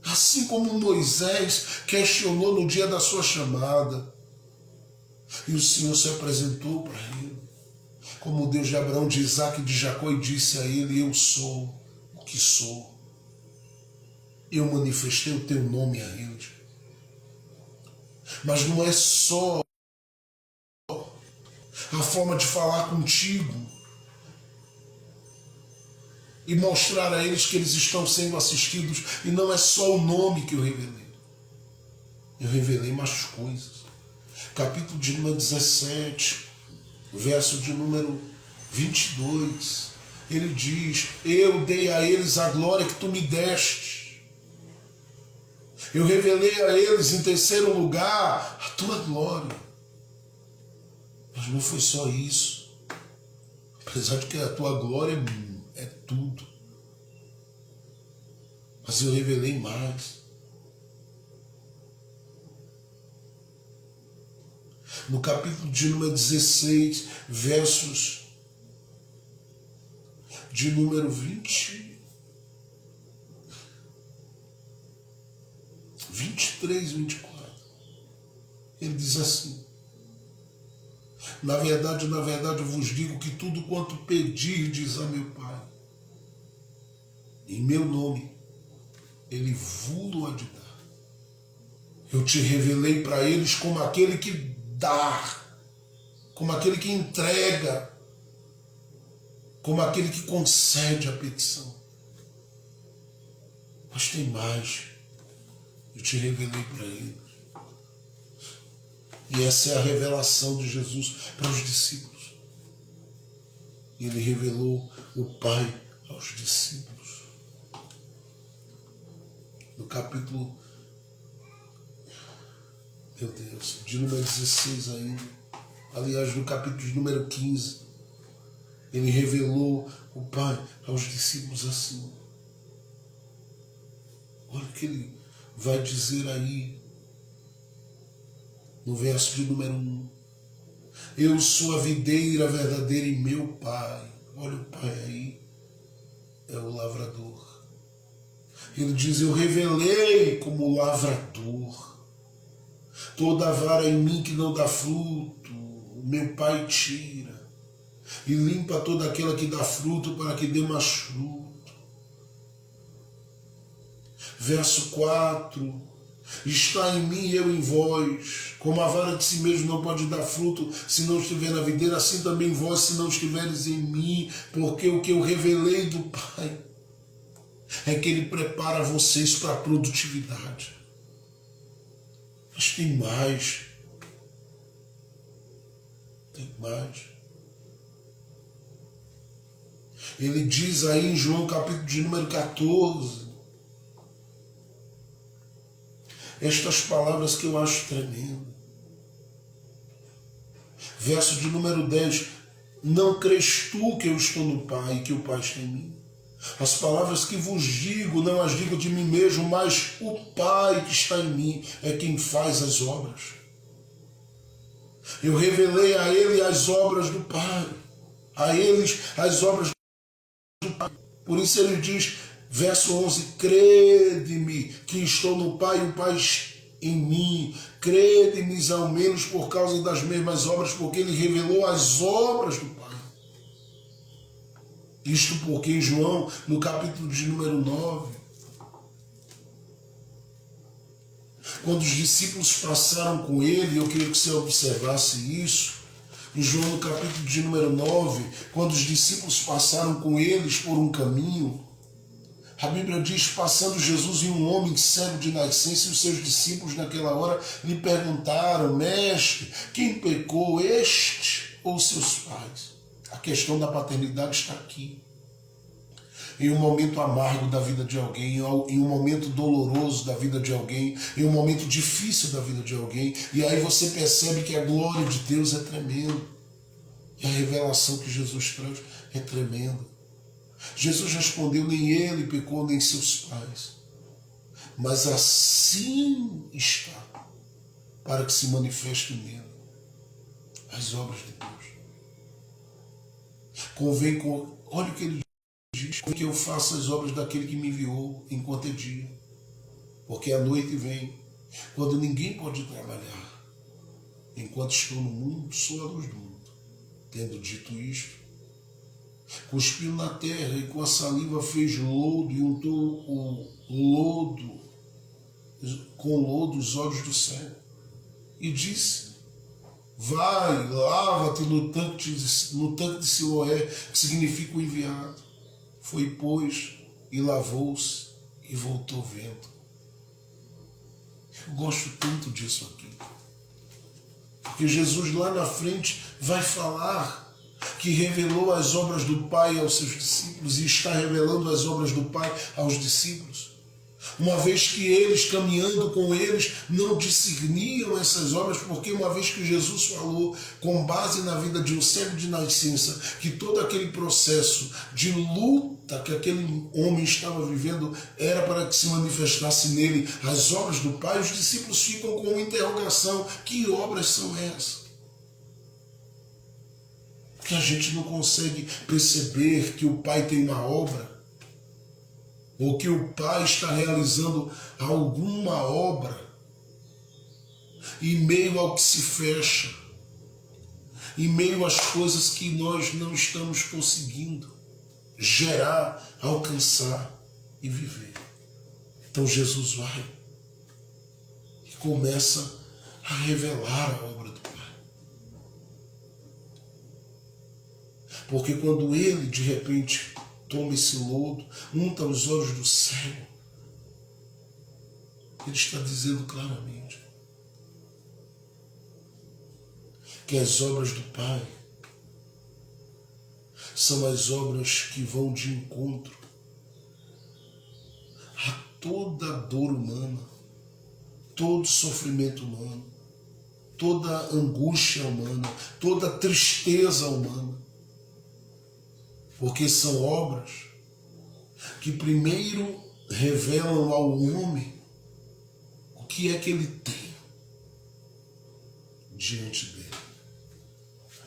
Assim como Moisés questionou no dia da sua chamada. E o Senhor se apresentou para ele, como o Deus de Abraão, de Isaac e de Jacó, e disse a ele: eu sou o que sou. Eu manifestei o teu nome a eles. Mas não é só a forma de falar contigo e mostrar a eles que eles estão sendo assistidos, e não é só o nome que eu revelei. Eu revelei mais coisas. Capítulo de número 17, verso de número 22, ele diz: eu dei a eles a glória que tu me deste. Eu revelei a eles em terceiro lugar a tua glória. Mas não foi só isso. Apesar de que a tua glória é tudo. Mas eu revelei mais. No capítulo de número 16, versos de número 23 e 24, ele diz assim: na verdade, eu vos digo que tudo quanto pedirdes a meu Pai, em meu nome, ele vos-lo há de dar. Eu te revelei para eles como aquele que dá, como aquele que entrega, como aquele que concede a petição. Mas tem mais. Eu te revelei para eles. E essa é a revelação de Jesus para os discípulos. Ele revelou o Pai aos discípulos. No capítulo, meu Deus, de número 16 ainda, aliás, no capítulo de número 15, ele revelou o Pai aos discípulos assim. Olha o que ele vai dizer aí, no verso de número 1. Eu sou a videira verdadeira e meu Pai. Olha o Pai aí, é o lavrador. Ele diz, eu revelei como lavrador. Toda vara em mim que não dá fruto, o meu Pai tira. E limpa toda aquela que dá fruto para que dê mais fruto. Verso 4. Está em mim e eu em vós. Como a vara de si mesmo não pode dar fruto se não estiver na videira, assim também vós se não estiveres em mim. Porque o que eu revelei do Pai é que Ele prepara vocês para a produtividade. Mas tem mais. Tem mais. Ele diz aí em João capítulo de número 14, estas palavras que eu acho tremendo. Verso de número 10, não crês tu que eu estou no Pai e que o Pai está em mim? As palavras que vos digo, não as digo de mim mesmo, mas o Pai que está em mim é quem faz as obras. Eu revelei a Ele as obras do Pai, a eles as obras do Pai. Por isso ele diz, verso 11, crede-me que estou no Pai e o Pai em mim. Crede-me ao menos por causa das mesmas obras, porque Ele revelou as obras do Pai. Isto porque em João, no capítulo de número 9, quando os discípulos passaram com Ele, eu queria que você observasse isso, em João no capítulo de número 9, quando os discípulos passaram com eles por um caminho, a Bíblia diz, passando Jesus e um homem cego de nascença, e os seus discípulos naquela hora lhe perguntaram, mestre, quem pecou, este ou seus pais? A questão da paternidade está aqui. Em um momento amargo da vida de alguém, em um momento doloroso da vida de alguém, em um momento difícil da vida de alguém, e aí você percebe que a glória de Deus é tremenda, e a revelação que Jesus traz é tremenda. Jesus respondeu, nem ele pecou, nem seus pais, mas assim está, para que se manifeste nele as obras de Deus. Olha o que ele diz, que eu faça as obras daquele que me enviou enquanto é dia, porque a noite vem, quando ninguém pode trabalhar. Enquanto estou no mundo, sou a luz do mundo. Tendo dito isto, cuspiu na terra e com a saliva fez lodo e untou com lodo os olhos do céu. E disse, vai, lava-te no tanque de Siloé, que significa o enviado. Foi, pois, e lavou-se e voltou vendo. Eu gosto tanto disso aqui. Porque Jesus lá na frente vai falar que revelou as obras do Pai aos seus discípulos e está revelando as obras do Pai aos discípulos. Uma vez que eles, caminhando com eles, não discerniam essas obras, porque uma vez que Jesus falou, com base na vida de um cego de nascença, que todo aquele processo de luta que aquele homem estava vivendo era para que se manifestasse nele as obras do Pai, os discípulos ficam com uma interrogação, que obras são essas? Que a gente não consegue perceber que o Pai tem uma obra, ou que o Pai está realizando alguma obra, em meio ao que se fecha, em meio às coisas que nós não estamos conseguindo gerar, alcançar e viver. Então Jesus vai e começa a revelar a obra do Pai. Porque quando Ele, de repente, toma esse lodo, unta os olhos do cego, Ele está dizendo claramente que as obras do Pai são as obras que vão de encontro a toda dor humana, todo sofrimento humano, toda angústia humana, toda tristeza humana. Porque são obras que primeiro revelam ao homem o que é que ele tem diante dele.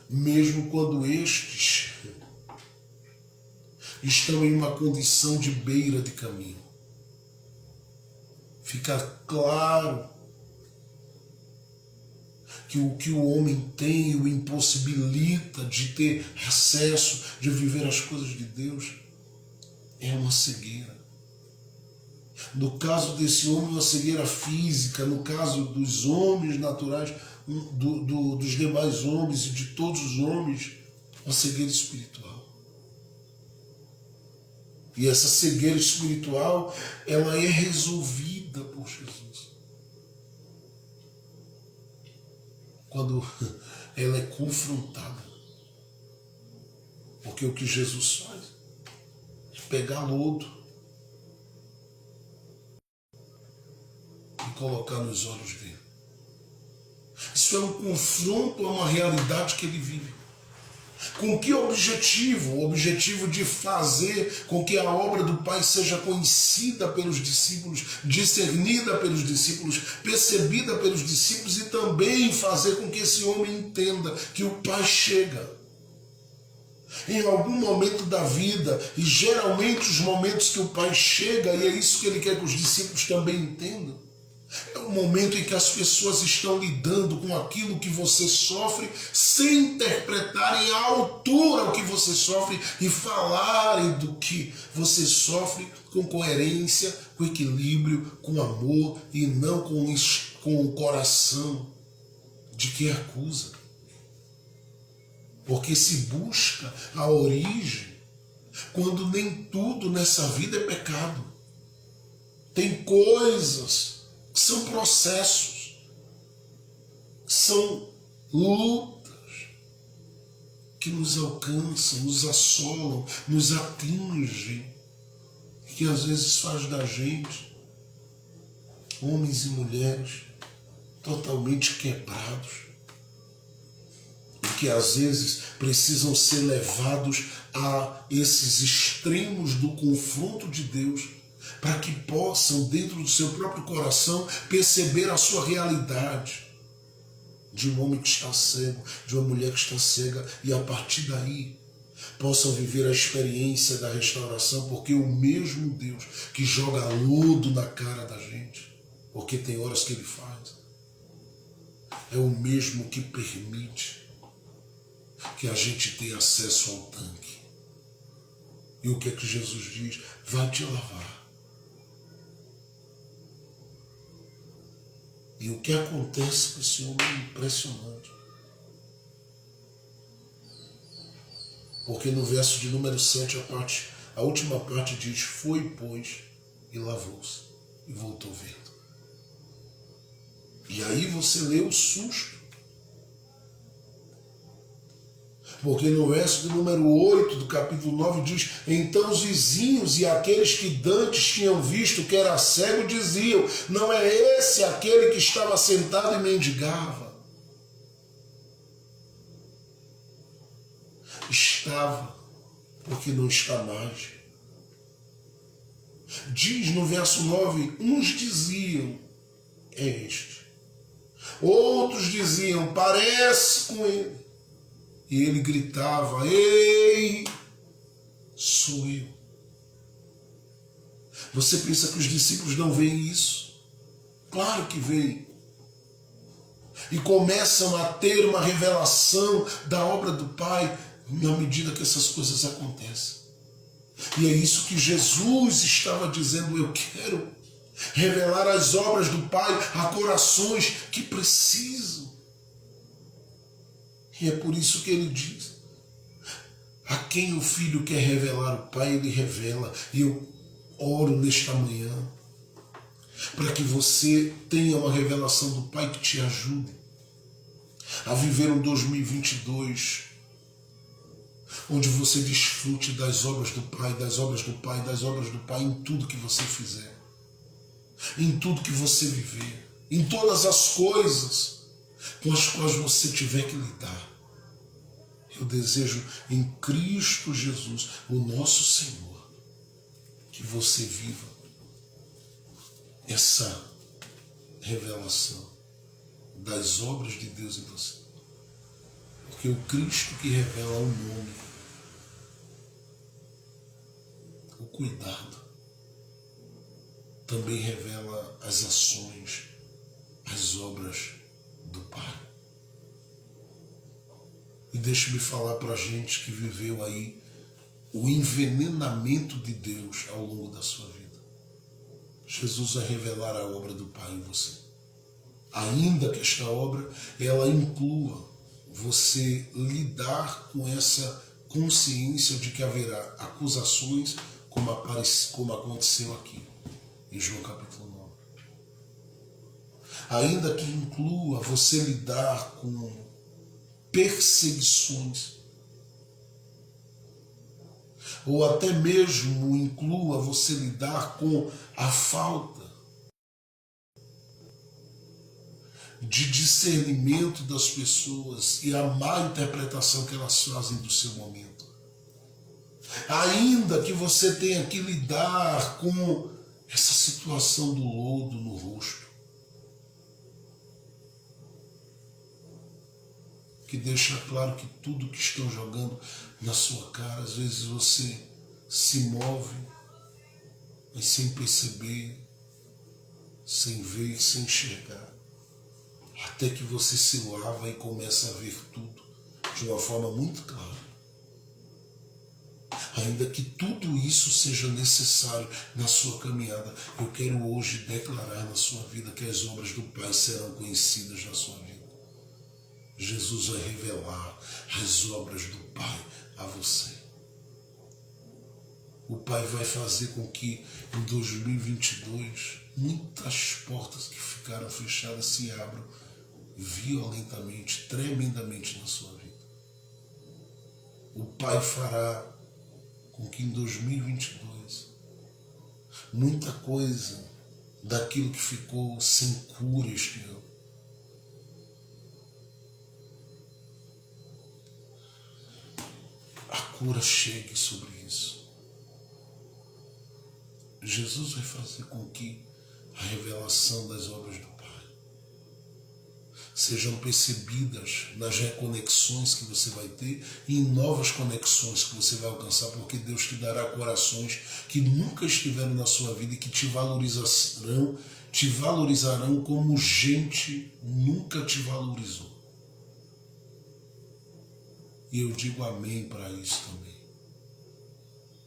Mesmo quando estes estão em uma condição de beira de caminho. fica claro que o que o homem tem o impossibilita de ter acesso, de viver as coisas de Deus, é uma cegueira. No caso desse homem, uma cegueira física. No caso dos homens naturais, dos demais homens e de todos os homens, uma cegueira espiritual. E essa cegueira espiritual, ela é resolvida por Jesus. Quando ela é confrontada. Porque o que Jesus faz é pegar lodo e colocar nos olhos dele. Isso é um confronto a uma realidade que ele vive. Com que objetivo? O objetivo de fazer com que a obra do Pai seja conhecida pelos discípulos, discernida pelos discípulos, percebida pelos discípulos, e também fazer com que esse homem entenda que o Pai chega em algum momento da vida, e geralmente os momentos que o Pai chega, e é isso que ele quer que os discípulos também entendam, é o momento em que as pessoas estão lidando com aquilo que você sofre, sem interpretarem à altura o que você sofre e falarem do que você sofre com coerência, com equilíbrio, com amor, e não com o coração de quem acusa. Porque se busca a origem quando nem tudo nessa vida é pecado. Tem coisas, são processos, são lutas que nos alcançam, nos assolam, nos atingem, que às vezes faz da gente, homens e mulheres, totalmente quebrados, e que às vezes precisam ser levados a esses extremos do confronto de Deus, para que possam, dentro do seu próprio coração, perceber a sua realidade de um homem que está cego, de uma mulher que está cega, e a partir daí possam viver a experiência da restauração, porque o mesmo Deus que joga lodo na cara da gente, porque tem horas que ele faz, é o mesmo que permite que a gente tenha acesso ao tanque. E o que é que Jesus diz? Vai te lavar. E o que acontece com esse homem é impressionante. Porque no verso de número 7, a última parte diz: foi, pois, e lavou-se, e voltou vendo. E aí você lê o susto. Porque no verso de número 8 do capítulo 9 diz: então os vizinhos e aqueles que dantes tinham visto que era cego diziam: não é esse aquele que estava sentado e mendigava? Estava, porque não está mais. Diz no verso 9: uns diziam: é este. Outros diziam: parece com ele. E ele gritava: ei, sou eu. Você pensa que os discípulos não veem isso? Claro que veem. E começam a ter uma revelação da obra do Pai na medida que essas coisas acontecem. E é isso que Jesus estava dizendo: eu quero revelar as obras do Pai a corações que precisam. E é por isso que ele diz: a quem o Filho quer revelar o Pai, ele revela. E eu oro nesta manhã para que você tenha uma revelação do Pai que te ajude a viver um 2022 onde você desfrute das obras do Pai, das obras do Pai, das obras do Pai em tudo que você fizer, em tudo que você viver, em todas as coisas com as quais você tiver que lidar. Eu desejo em Cristo Jesus, o nosso Senhor, que você viva essa revelação das obras de Deus em você. Porque o Cristo que revela o nome, o cuidado, também revela as ações, as obras do Pai. E deixe-me falar para a gente que viveu aí o envenenamento de Deus ao longo da sua vida. Jesus vai revelar a obra do Pai em você. Ainda que esta obra, ela inclua você lidar com essa consciência de que haverá acusações, como aconteceu aqui, em João capítulo 9. Ainda que inclua você lidar com perseguições, ou até mesmo inclua você lidar com a falta de discernimento das pessoas e a má interpretação que elas fazem do seu momento. Ainda que você tenha que lidar com essa situação do lodo no rosto, que deixa claro que tudo que estão jogando na sua cara, às vezes você se move, mas sem perceber, sem ver, sem enxergar, até que você se lava e começa a ver tudo de uma forma muito clara. Ainda que tudo isso seja necessário na sua caminhada, eu quero hoje declarar na sua vida que as obras do Pai serão conhecidas na sua vida. Jesus vai revelar as obras do Pai a você. O Pai vai fazer com que em 2022 muitas portas que ficaram fechadas se abram violentamente, tremendamente na sua vida. O Pai fará com que em 2022 muita coisa daquilo que ficou sem cura este ano, a cura chegue sobre isso. Jesus vai fazer com que a revelação das obras do Pai sejam percebidas nas reconexões que você vai ter e em novas conexões que você vai alcançar, porque Deus te dará corações que nunca estiveram na sua vida e que te valorizarão como gente nunca te valorizou. E eu digo amém para isso também.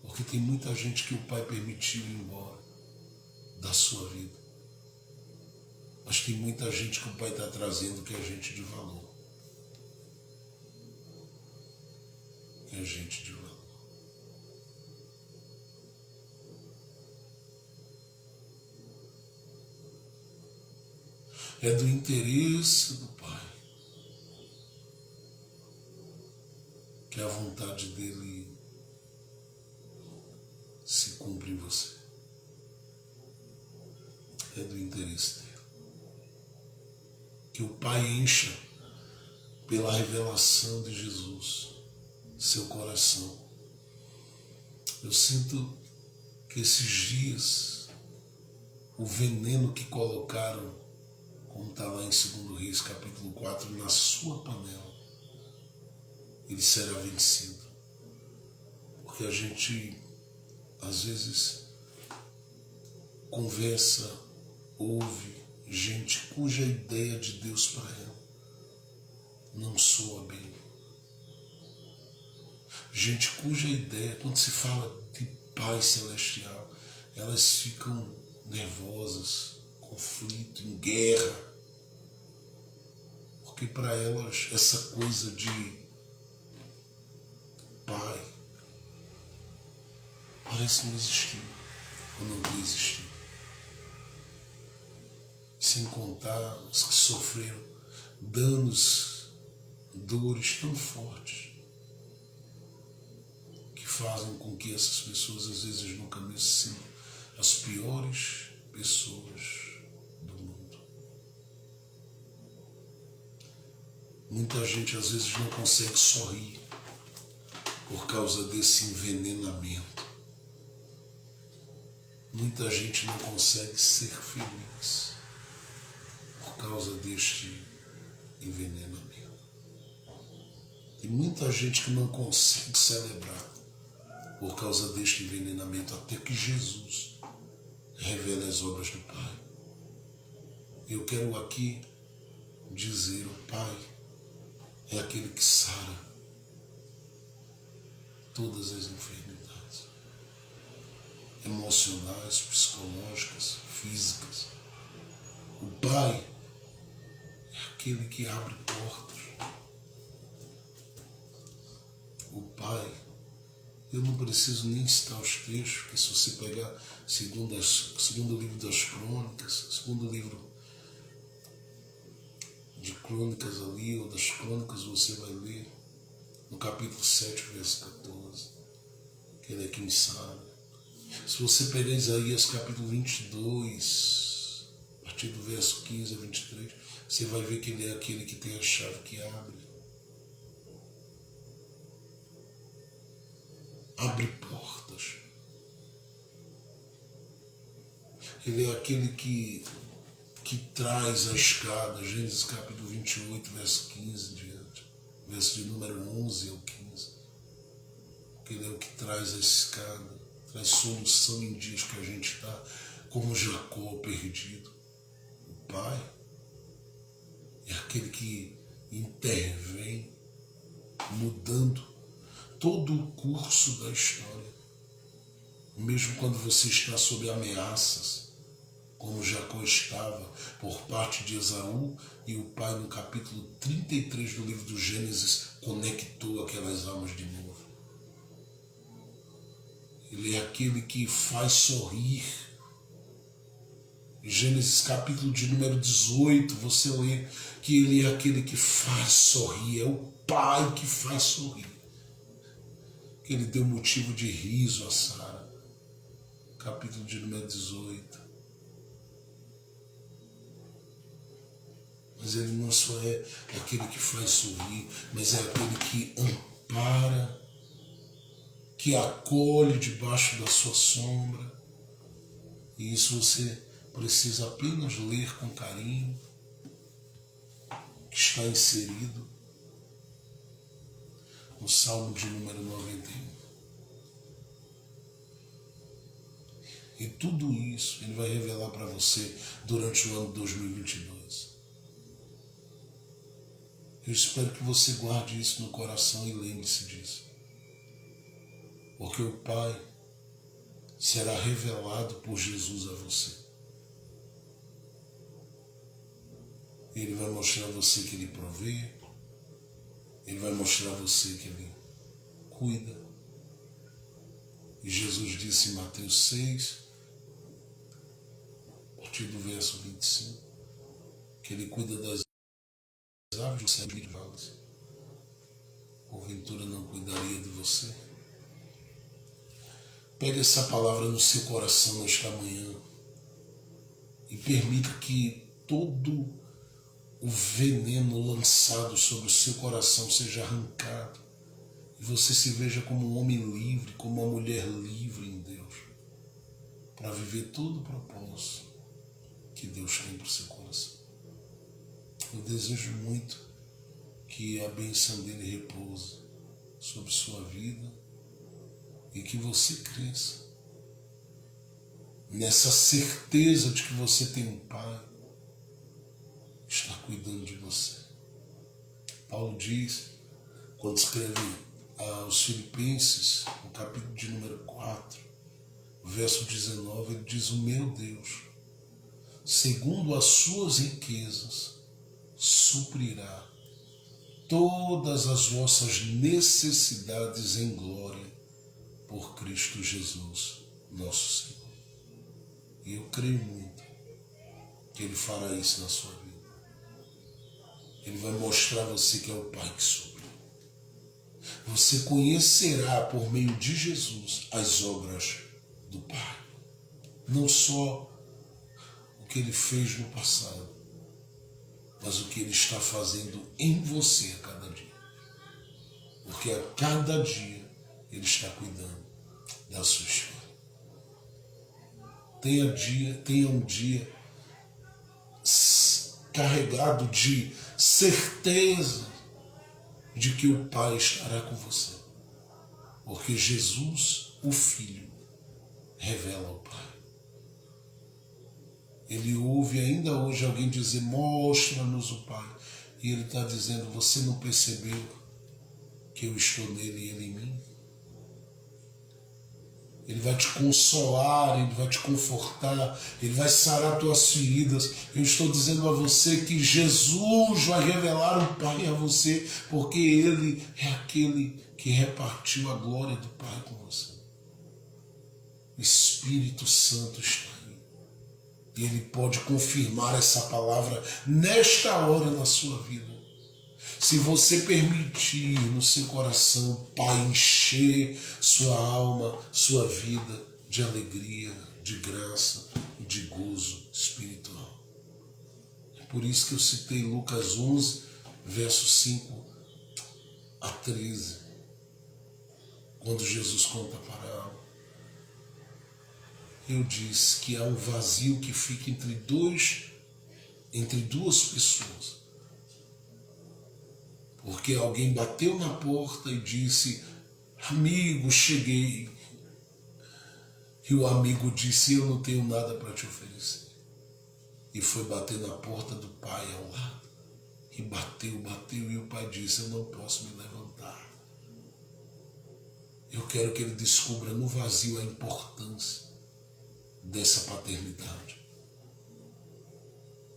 Porque tem muita gente que o Pai permitiu ir embora da sua vida. Mas tem muita gente que o Pai está trazendo que é gente de valor. Que é gente de valor. É do interesse do Pai que a vontade dele se cumpre em você. É do interesse dele. Que o Pai encha pela revelação de Jesus seu coração. Eu sinto que esses dias o veneno que colocaram, como está lá em 2 Reis capítulo 4, na sua panela, ele será vencido. Porque a gente às vezes conversa, ouve gente cuja ideia de Deus para ela não soa bem. Gente cuja ideia, quando se fala de Pai Celestial, elas ficam nervosas, conflito, em guerra. Porque para elas essa coisa de Pai parece não existir, ou não vai existir. Sem contar os que sofreram danos, dores tão fortes, que fazem com que essas pessoas às vezes no caminho sejam as piores pessoas do mundo. Muita gente às vezes não consegue sorrir por causa desse envenenamento. Muita gente não consegue ser feliz por causa deste envenenamento. Tem muita gente que não consegue celebrar por causa deste envenenamento, até que Jesus revela as obras do Pai. Eu quero aqui dizer, o Pai é aquele que sara todas as enfermidades emocionais, psicológicas, físicas. O Pai é aquele que abre portas. O Pai, eu não preciso nem citar os textos, porque se você pegar segundo livro das Crônicas, segundo livro de Crônicas ali, ou das Crônicas, você vai ler no capítulo 7, verso 14, que ele é quem sabe. Se você pegar Isaías capítulo 22, a partir do verso 15 a 23, você vai ver que ele é aquele que tem a chave que abre. Abre portas. Ele é aquele que traz a escada, Gênesis capítulo 28, verso 15 diante, verso de número 11 ao 15. Ele é o que traz a escada, traz solução em dias que a gente está como Jacó perdido. O Pai é aquele que intervém, mudando todo o curso da história. Mesmo quando você está sob ameaças, como Jacó estava por parte de Esaú, e o Pai no capítulo 33 do livro do Gênesis conectou aquelas almas de novo. Ele é aquele que faz sorrir. Em Gênesis capítulo de número 18, você lê que ele é aquele que faz sorrir, é o Pai que faz sorrir. Que ele deu motivo de riso a Sara. Capítulo de número 18. Mas ele não só é aquele que faz sorrir, mas é aquele que ampara, que acolhe debaixo da sua sombra. E isso você precisa apenas ler com carinho, que está inserido no Salmo de número 91. E tudo isso ele vai revelar para você durante o ano 2022. Eu espero que você guarde isso no coração e lembre-se disso. Porque o Pai será revelado por Jesus a você. Ele vai mostrar a você que Ele provê. Ele vai mostrar a você que Ele cuida. E Jesus disse em Mateus 6, a partir do verso 25, que Ele cuida das aves do céu e de vales. Porventura não cuidaria de você? Pegue essa palavra no seu coração nesta manhã e permita que todo o veneno lançado sobre o seu coração seja arrancado e você se veja como um homem livre, como uma mulher livre em Deus, para viver todo o propósito que Deus tem para o seu coração. Eu desejo muito que a bênção dele repouse sobre sua vida e que você cresça nessa certeza de que você tem um Pai que está cuidando de você. Paulo diz, quando escreve aos Filipenses, no capítulo de número 4, verso 19, ele diz: o meu Deus, segundo as suas riquezas, suprirá todas as vossas necessidades em glória por Cristo Jesus, nosso Senhor. E eu creio muito que Ele fará isso na sua vida. Ele vai mostrar a você que é o Pai que supre. Você conhecerá por meio de Jesus as obras do Pai. Não só o que Ele fez no passado, mas o que Ele está fazendo em você a cada dia. Porque a cada dia Ele está cuidando da sua história. Tenha um dia carregado de certeza de que o Pai estará com você. Porque Jesus, o Filho, revela o Pai. Ele ouve ainda hoje alguém dizer, mostra-nos o Pai. E ele está dizendo, você não percebeu que eu estou nele e ele em mim? Ele vai te consolar, ele vai te confortar, ele vai sarar tuas feridas. Eu estou dizendo a você que Jesus vai revelar o Pai a você, porque ele é aquele que repartiu a glória do Pai com você. O Espírito Santo está aí. E ele pode confirmar essa palavra nesta hora na sua vida. Se você permitir no seu coração, Pai, encher sua alma, sua vida de alegria, de graça e de gozo espiritual. É por isso que eu citei Lucas 11, versos 5 a 13, quando Jesus conta a parábola. Eu disse que há um vazio que fica entre duas pessoas. Porque alguém bateu na porta e disse, amigo, cheguei. E o amigo disse, eu não tenho nada para te oferecer. E foi bater na porta do pai ao lado. E bateu, e o pai disse, eu não posso me levantar. Eu quero que ele descubra no vazio a importância dessa paternidade.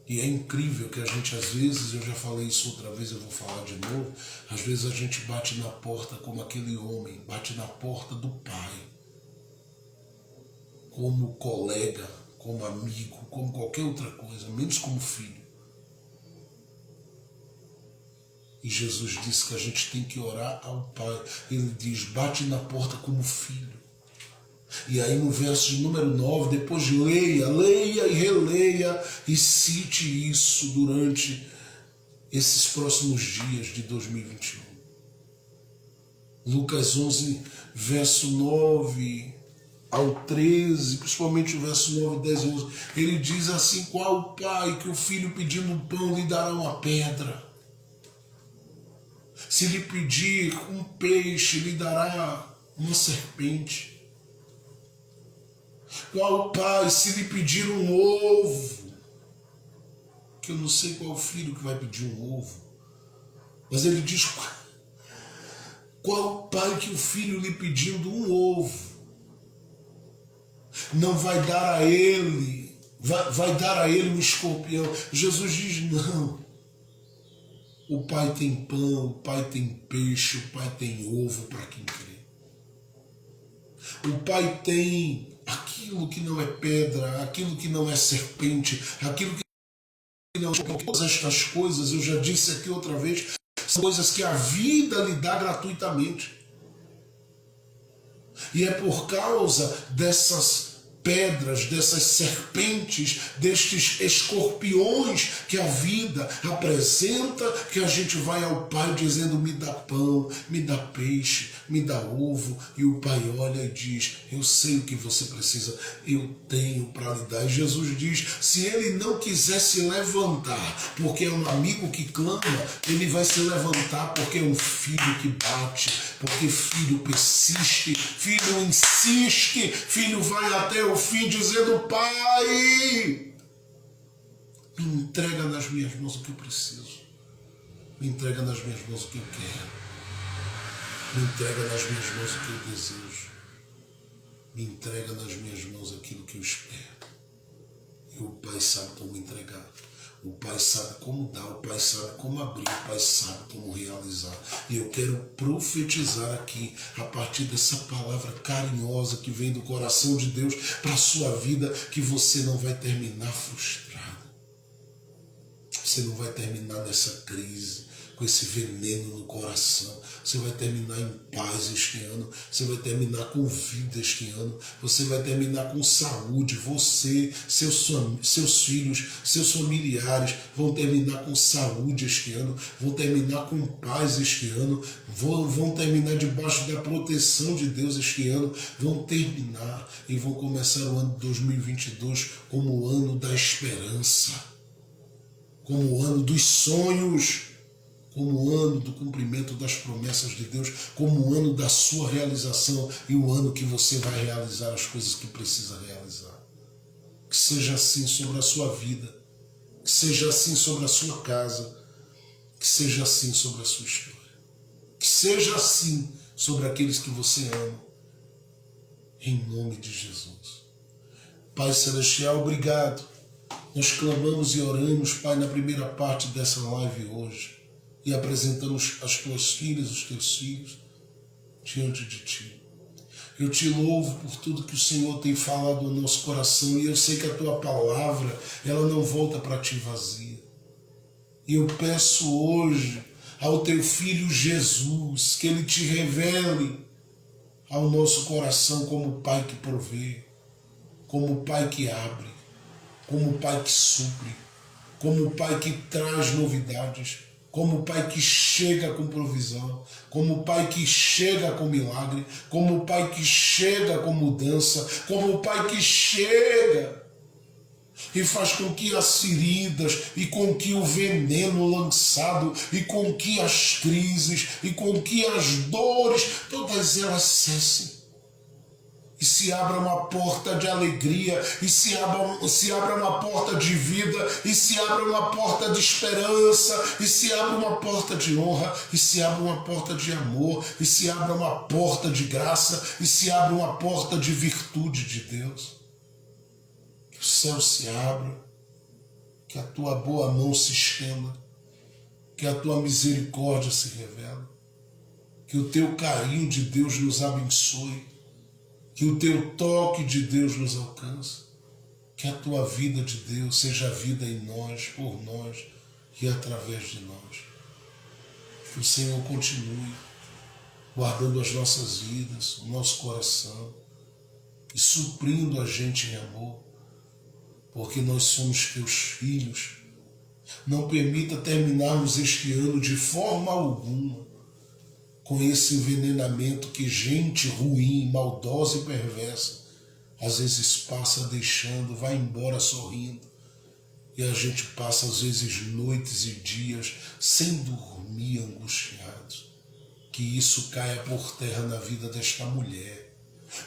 E é incrível que a gente, às vezes, eu já falei isso outra vez, eu vou falar de novo, às vezes a gente bate na porta como aquele homem, bate na porta do pai, como colega, como amigo, como qualquer outra coisa, menos como filho. E Jesus disse que a gente tem que orar ao Pai. Ele diz, bate na porta como filho. E aí no verso de número 9, depois leia e releia e cite isso durante esses próximos dias de 2021. Lucas 11, verso 9 ao 13, principalmente o verso 9, 10 e 11, ele diz assim, qual o pai que o filho pedindo um pão lhe dará uma pedra? Se lhe pedir um peixe, lhe dará uma serpente? Qual pai, se lhe pedir um ovo, que eu não sei qual filho que vai pedir um ovo, mas ele diz, qual pai que o filho lhe pedindo um ovo, não vai dar a ele, vai dar a ele um escorpião? Jesus diz, não. O pai tem pão, o pai tem peixe, o pai tem ovo para quem crê. O pai tem aquilo que não é pedra, aquilo que não é serpente, aquilo que não é... Todas estas coisas, eu já disse aqui outra vez, são coisas que a vida lhe dá gratuitamente. E é por causa dessas pedras, dessas serpentes, destes escorpiões que a vida apresenta, que a gente vai ao Pai dizendo, me dá pão, me dá peixe, me dá ovo, e o Pai olha e diz, eu sei o que você precisa, eu tenho para lhe dar. E Jesus diz, se ele não quiser se levantar, porque é um amigo que clama, ele vai se levantar porque é um filho que bate, porque filho persiste, filho insiste, filho vai até o fim dizendo, Pai, me entrega nas minhas mãos o que eu preciso, me entrega nas minhas mãos o que eu quero, me entrega nas minhas mãos o que eu desejo, me entrega nas minhas mãos aquilo que eu espero. E o Pai sabe como entregar. O Pai sabe como dar, o Pai sabe como abrir, o Pai sabe como realizar. E eu quero profetizar aqui, a partir dessa palavra carinhosa que vem do coração de Deus para a sua vida, que você não vai terminar frustrado. Você não vai terminar nessa crise, com esse veneno no coração. Você vai terminar em paz este ano. Você vai terminar com vida este ano. Você vai terminar com saúde. Você, seus filhos, seus familiares vão terminar com saúde este ano. Vão terminar com paz este ano. Vão terminar debaixo da proteção de Deus este ano. Vão terminar e vão começar o ano de 2022 como o ano da esperança, como o ano dos sonhos, como o ano do cumprimento das promessas de Deus, como o ano da sua realização e o ano que você vai realizar as coisas que precisa realizar. Que seja assim sobre a sua vida, que seja assim sobre a sua casa, que seja assim sobre a sua história, que seja assim sobre aqueles que você ama, em nome de Jesus. Pai Celestial, obrigado. Nós clamamos e oramos, Pai, na primeira parte dessa live hoje e apresentamos as tuas filhas, os teus filhos, diante de Ti. Eu te louvo por tudo que o Senhor tem falado no nosso coração e eu sei que a Tua palavra, ela não volta para Ti vazia. E eu peço hoje ao Teu Filho Jesus que Ele te revele ao nosso coração como Pai que provê, como Pai que abre, como Pai que supre, como Pai que traz novidades, como Pai que chega com provisão, como Pai que chega com milagre, como Pai que chega com mudança, como Pai que chega e faz com que as feridas, e com que o veneno lançado, e com que as crises, e com que as dores, todas elas cessem. E se abra uma porta de alegria, e se abra uma porta de vida, e se abra uma porta de esperança, e se abra uma porta de honra, e se abra uma porta de amor, e se abra uma porta de graça, e se abra uma porta de virtude de Deus. Que o céu se abra, que a tua boa mão se estenda, que a tua misericórdia se revele, que o teu carinho de Deus nos abençoe, que o teu toque de Deus nos alcance, que a tua vida de Deus seja vida em nós, por nós e através de nós. Que o Senhor continue guardando as nossas vidas, o nosso coração e suprindo a gente em amor, porque nós somos teus filhos. Não permita terminarmos este ano de forma alguma com esse envenenamento que gente ruim, maldosa e perversa às vezes passa deixando, vai embora sorrindo. E a gente passa às vezes noites e dias sem dormir, angustiados. Que isso caia por terra na vida desta mulher.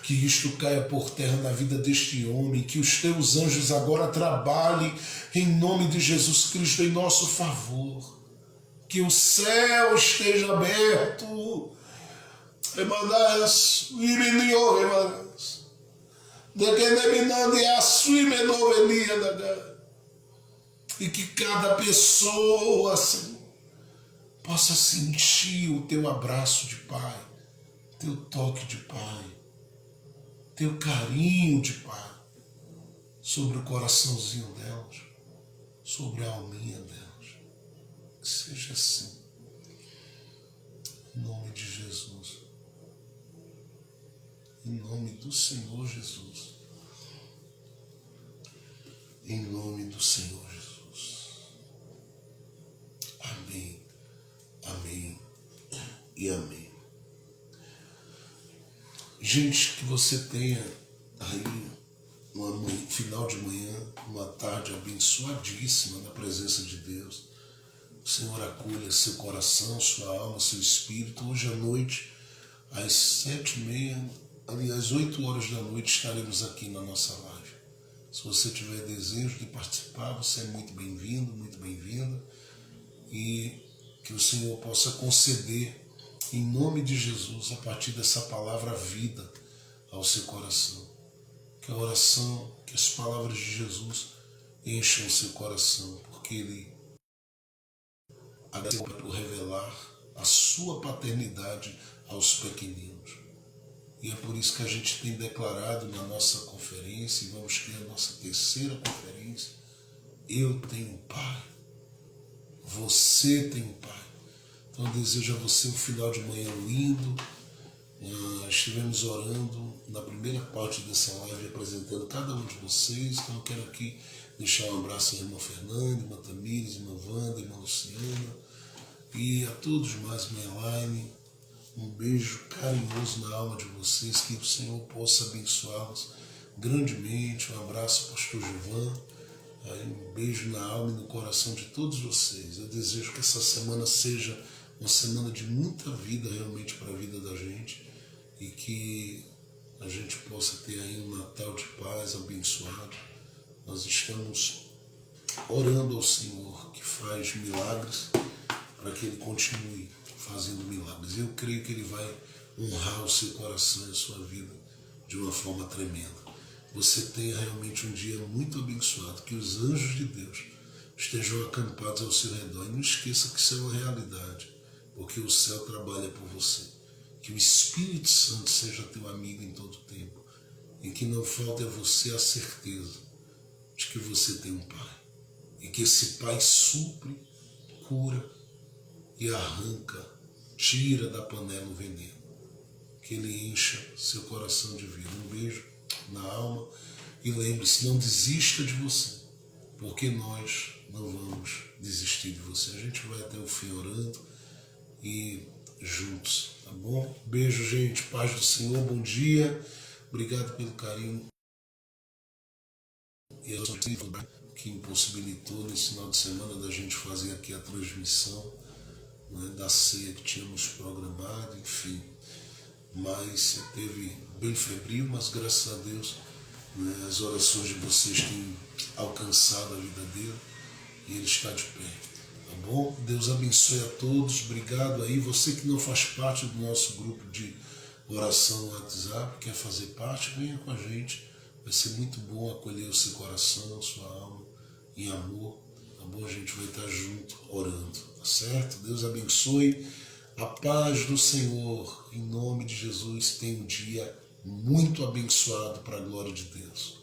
Que isto caia por terra na vida deste homem. Que os teus anjos agora trabalhem em nome de Jesus Cristo em nosso favor. Que o céu esteja aberto. Emanas, imenio emanas. De que neminande a sua imenovelia da. E que cada pessoa, Senhor, possa sentir o teu abraço de Pai, teu toque de Pai, teu carinho de Pai sobre o coraçãozinho delas, sobre a alminha delas. Que seja assim, em nome de Jesus, em nome do Senhor Jesus, em nome do Senhor Jesus. Amém, amém e amém. Gente, que você tenha aí um final de manhã, uma tarde abençoadíssima na presença de Deus. O Senhor acolha seu coração, sua alma, seu espírito. Hoje à noite, às 7h30, aliás, 8 horas da noite, estaremos aqui na nossa live. Se você tiver desejo de participar, você é muito bem-vindo, muito bem-vinda. E que o Senhor possa conceder, em nome de Jesus, a partir dessa palavra, vida ao seu coração. Que a oração, que as palavras de Jesus encham o seu coração, porque Ele agradeceu por revelar a sua paternidade aos pequeninos. E é por isso que a gente tem declarado na nossa conferência, e vamos ter a nossa terceira conferência, eu tenho um Pai, você tem um Pai. Então eu desejo a você um final de manhã lindo. Estivemos orando na primeira parte dessa live, apresentando cada um de vocês. Então eu quero aqui deixar um abraço à irmã Fernanda, irmã Tamires, irmã Wanda, irmã Luciana e a todos mais, minha Elaine. Um beijo carinhoso na alma de vocês, que o Senhor possa abençoá-los grandemente. Um abraço, pastor Gilvan. Um beijo na alma e no coração de todos vocês. Eu desejo que essa semana seja uma semana de muita vida realmente para a vida da gente e que a gente possa ter aí um Natal de paz abençoado, nós estamos orando ao Senhor que faz milagres para que Ele continue fazendo milagres. Eu creio que Ele vai honrar o seu coração e a sua vida de uma forma tremenda. Você tenha realmente um dia muito abençoado, que os anjos de Deus estejam acampados ao seu redor. E não esqueça que isso é uma realidade, porque o céu trabalha por você. Que o Espírito Santo seja teu amigo em todo o tempo, e que não falte a você a certeza de que você tem um Pai, e que esse Pai supre, cura e arranca, tira da panela o veneno. Que Ele encha seu coração de vida. Um beijo na alma e lembre-se, não desista de você, porque nós não vamos desistir de você. A gente vai até o fim orando e juntos, tá bom? Beijo, gente, paz do Senhor, bom dia, obrigado pelo carinho e a sua que impossibilitou nesse final de semana da gente fazer aqui a transmissão, né, da ceia que tínhamos programado, enfim. Mas teve bem febril, mas graças a Deus, né, as orações de vocês têm alcançado a vida dele e ele está de pé, tá bom? Deus abençoe a todos, obrigado aí. Você que não faz parte do nosso grupo de oração no WhatsApp, quer fazer parte, venha com a gente, vai ser muito bom acolher o seu coração, a sua alma em amor, tá bom? A gente vai estar junto orando, tá certo? Deus abençoe. A paz do Senhor, em nome de Jesus, tenha um dia muito abençoado para a glória de Deus.